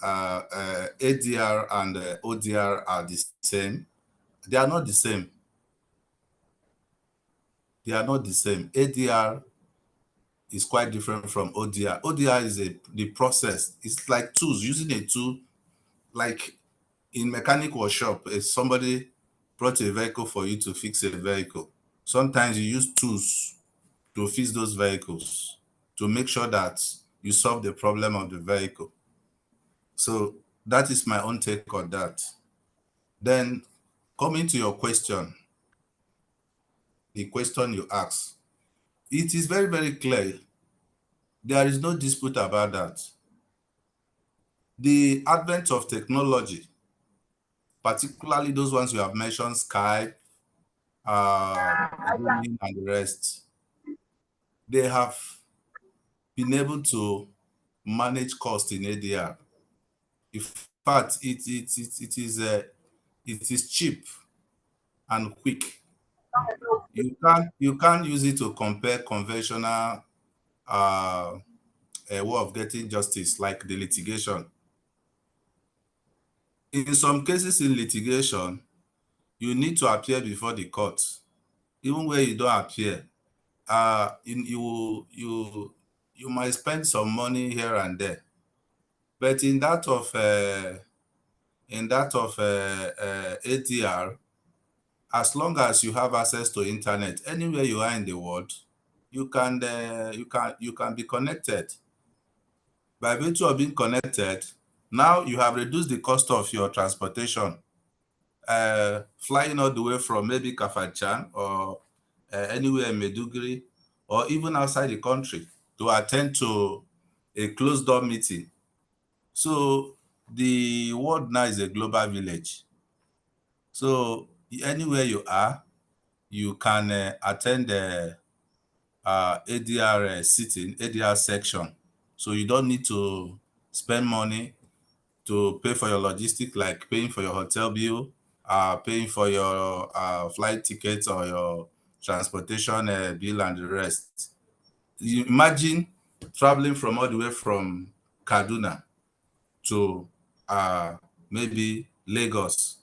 Speaker 5: ADR and ODR are the same. They are not the same. They are not the same. ADR is quite different from ODR. ODR is the process. It's like tools, using a tool. Like in mechanic workshop, if somebody brought a vehicle for you to fix a vehicle, sometimes you use tools to fix those vehicles to make sure that you solve the problem of the vehicle. So that is my own take on that. Then coming to your question, the question you asked, it is very, very clear. There is no dispute about that. The advent of technology, particularly those ones you have mentioned, Skype, Zoom, and the rest, they have been able to manage cost in ADR. In fact, it is cheap and quick. You can't use it to compare conventional way of getting justice like the litigation. In some cases in litigation, you need to appear before the court. Even where you don't appear, you might spend some money here and there. But in that of ADR, as long as you have access to internet, anywhere you are in the world, you can be connected. By virtue of being connected, now you have reduced the cost of your transportation. Flying all the way from maybe Kafachan or anywhere in Meduguri, or even outside the country to attend to a closed door meeting. So the world now is a global village. So anywhere you are, you can attend the ADR sitting, ADR section. So you don't need to spend money to pay for your logistics, like paying for your hotel bill, paying for your flight tickets or your transportation bill and the rest. You imagine traveling from all the way from Kaduna to maybe Lagos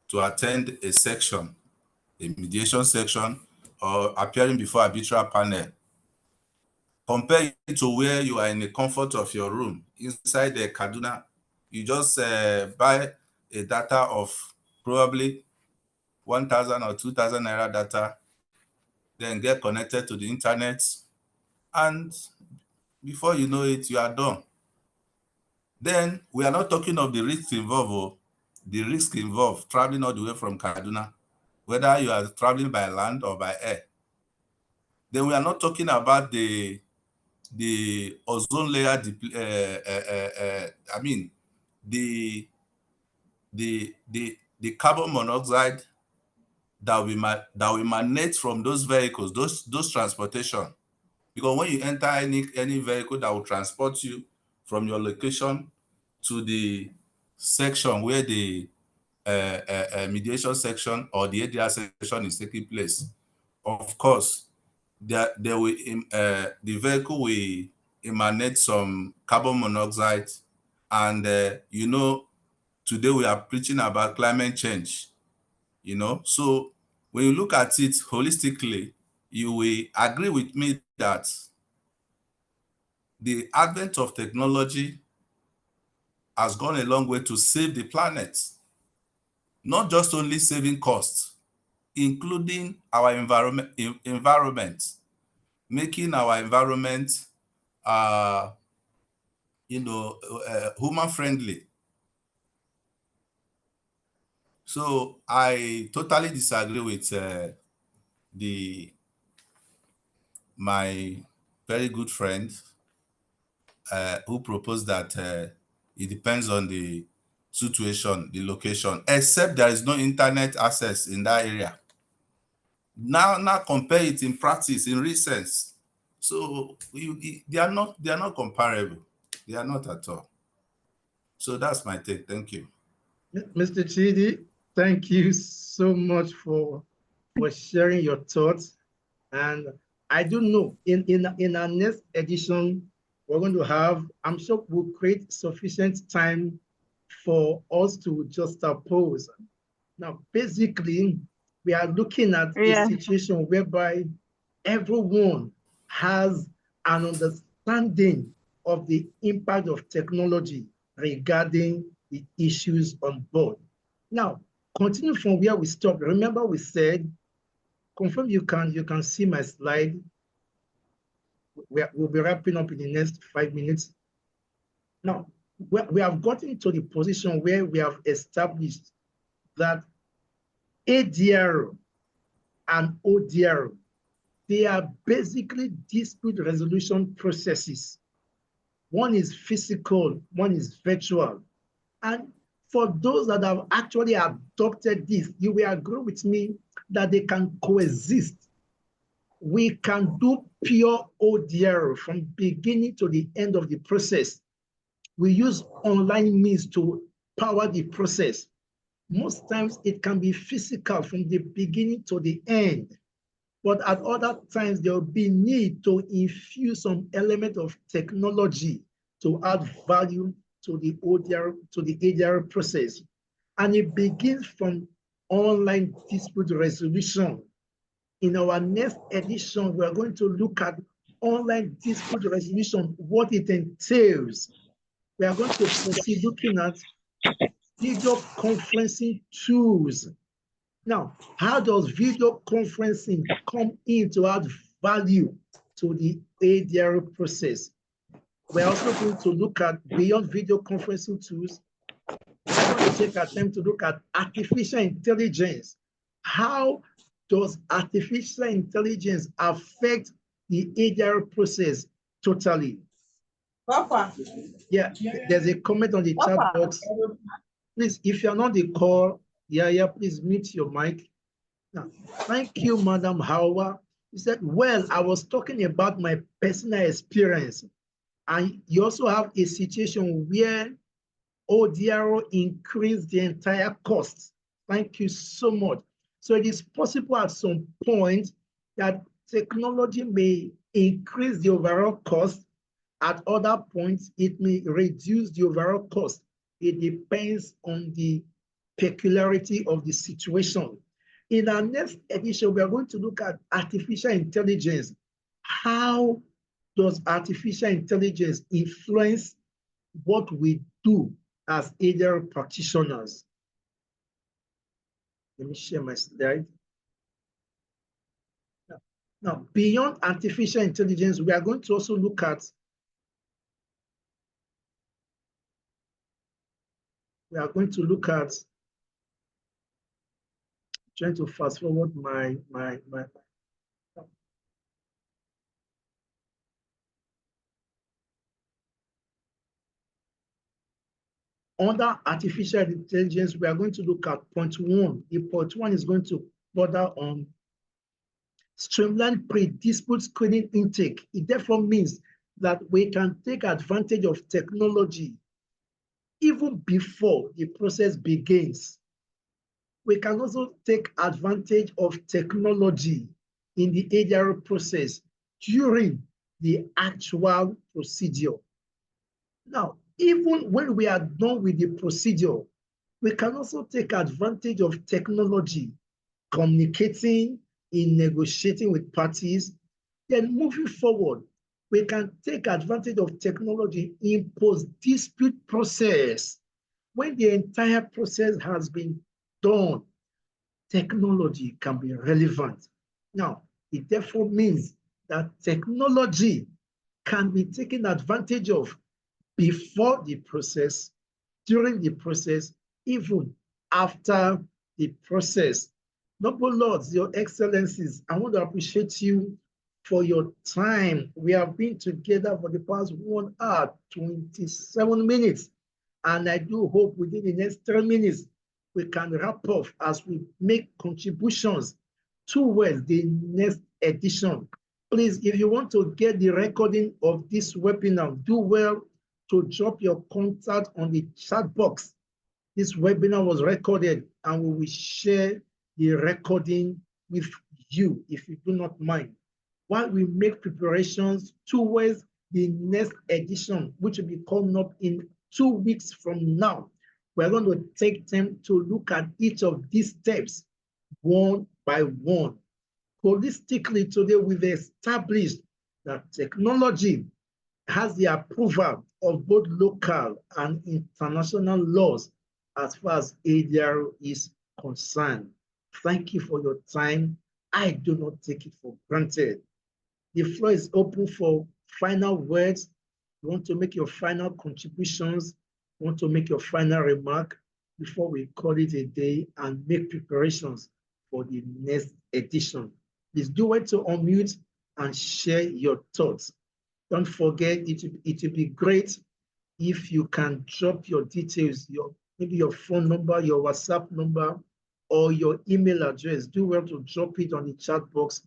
Speaker 5: to attend a section, a mediation section, or appearing before arbitral panel. Compare it to where you are in the comfort of your room inside the Kaduna. You just buy a data of probably 1,000 or 2,000 naira data, then get connected to the internet, and before you know it, you are done. Then we are not talking of the risks involved. Oh. The risk involved traveling all the way from Kaduna, whether you are traveling by land or by air. Then we are not talking about the ozone layer, I mean, the carbon monoxide that will emanate from those vehicles, those transportation. Because when you enter any vehicle that will transport you from your location to the section where the mediation section or the ADR section is taking place, of course, the vehicle will emanate some carbon monoxide. And today we are preaching about climate change, So when you look at it holistically, you will agree with me that the advent of technology has gone a long way to save the planet. Not just only saving costs, including our environment, making our environment human friendly. So I totally disagree with my very good friend who proposed that it depends on the situation, the location, except there is no internet access in that area. Now compare it in practice, in real sense. So they are not comparable. They are not at all. So that's my take. Thank you.
Speaker 1: Mr. Chidi, thank you so much for sharing your thoughts. And I don't know, in our next edition, we're going to have, I'm sure we'll create sufficient time for us to just oppose. Now, basically, we are looking at a situation whereby everyone has an understanding of the impact of technology regarding the issues on board. Now, continue from where we stopped. Remember, we said, confirm you can see my slide. We'll be wrapping up in the next 5 minutes. Now, we have gotten to the position where we have established that ADR and ODR, they are basically dispute resolution processes. One is physical, one is virtual. And for those that have actually adopted this, you will agree with me that they can coexist we can do pure ODR from beginning to the end of the process. We use online means to power the process. Most times it can be physical from the beginning to the end, but at other times there will be need to infuse some element of technology to add value to the ODR, to the ADR process. And it begins from online dispute resolution. In our next edition, we're going to look at online dispute resolution, what it entails. We are going to proceed looking at video conferencing tools. Now, how does video conferencing come in to add value to the ADR process? We're also going to look at beyond video conferencing tools. We're going to take our time to look at artificial intelligence. How does artificial intelligence affect the ADR process totally?
Speaker 11: Papa.
Speaker 1: Yeah, there's a comment on the chat box. Please, if you're not the call, please mute your mic. Now, thank you, Madam Hawa. You said, well, I was talking about my personal experience. And you also have a situation where ODRO increased the entire cost. Thank you so much. So it is possible at some point that technology may increase the overall cost. At other points, it may reduce the overall cost. It depends on the peculiarity of the situation. In our next edition, we are going to look at artificial intelligence. How does artificial intelligence influence what we do as ADR practitioners? Let me share my slide. Now, beyond artificial intelligence, we are going to also look at trying to fast forward my under artificial intelligence, we are going to look at point one. The point one is going to border on streamlined pre-dispute screening intake. It therefore means that we can take advantage of technology even before the process begins. We can also take advantage of technology in the ADR process during the actual procedure. Now, even when we are done with the procedure, we can also take advantage of technology, communicating, in negotiating with parties. Then moving forward, we can take advantage of technology in post-dispute process. When the entire process has been done, technology can be relevant. Now, it therefore means that technology can be taken advantage of before the process, during the process, even after the process. Noble Lords, Your Excellencies, I want to appreciate you for your time. We have been together for the past 1 hour, 27 minutes. And I do hope within the next 3 minutes, we can wrap up as we make contributions towards the next edition. Please, if you want to get the recording of this webinar, do well to drop your contact on the chat box. This webinar was recorded and we will share the recording with you if you do not mind. While we make preparations towards the next edition, which will be coming up in 2 weeks from now, we're going to take time to look at each of these steps one by one. Holistically, today we've established that technology has the approval of both local and international laws as far as ADR is concerned. Thank you for your time. I do not take it for granted. The floor is open for final words. You want to make your final contributions, you want to make your final remark before we call it a day and make preparations for the next edition. Please do it to unmute and share your thoughts. Don't forget, it will be great if you can drop your details, maybe your phone number, your WhatsApp number, or your email address. Do well to drop it on the chat box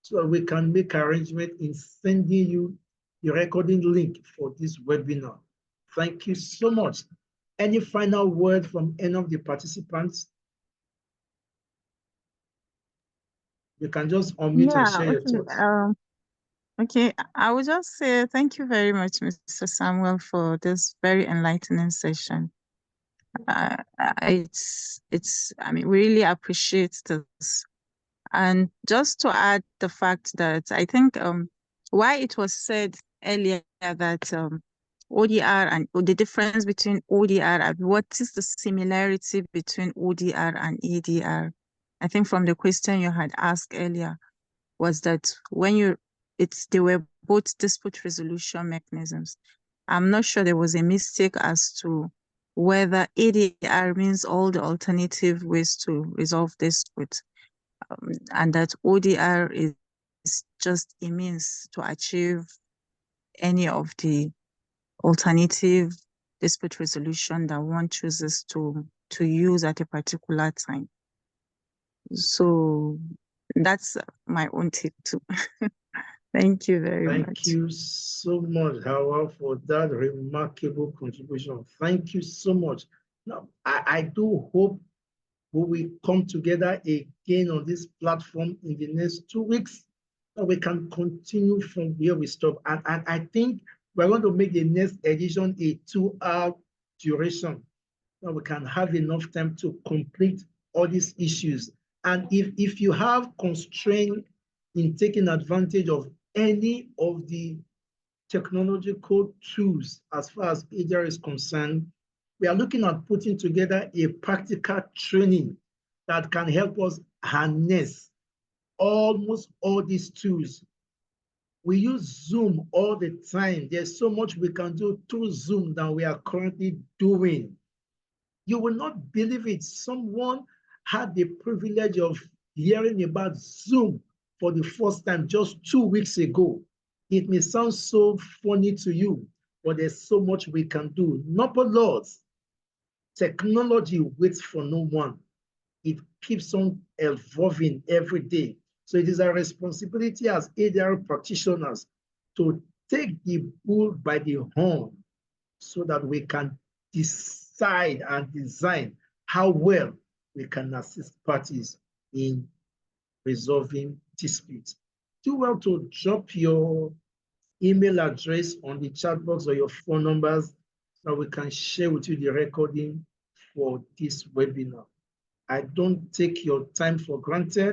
Speaker 1: so we can make arrangement in sending you the recording link for this webinar. Thank you so much. Any final word from any of the participants? You can just unmute and share your thoughts.
Speaker 10: Okay, I would just say thank you very much, Mr. Samuel, for this very enlightening session. I mean, we really appreciate this. And just to add the fact that I think why it was said earlier that ODR and the difference between ODR and what is the similarity between ODR and ADR? I think from the question you had asked earlier was that when they were both dispute resolution mechanisms. I'm not sure there was a mistake as to whether ADR means all the alternative ways to resolve dispute, and that ODR is just a means to achieve any of the alternative dispute resolution that one chooses to use at a particular time. So that's my own take too. Thank you very much.
Speaker 1: Thank you so much, Hawa, for that remarkable contribution. Thank you so much. Now, I do hope we will come together again on this platform in the next 2 weeks, so we can continue from where we stop. And I think we're going to make the next edition a 2-hour duration, so we can have enough time to complete all these issues. And if you have constraint in taking advantage of any of the technological tools as far as ADR is concerned, we are looking at putting together a practical training that can help us harness almost all these tools. We use Zoom all the time. There's so much we can do through Zoom than we are currently doing. You will not believe it. Someone had the privilege of hearing about Zoom for the first time just 2 weeks ago. It may sound so funny to you, but there's so much we can do. Number laws, technology waits for no one. It keeps on evolving every day. So it is our responsibility as ADR practitioners to take the bull by the horn so that we can decide and design how well we can assist parties in resolving disputes. Do well to drop your email address on the chat box or your phone numbers so we can share with you the recording for this webinar. I don't take your time for granted.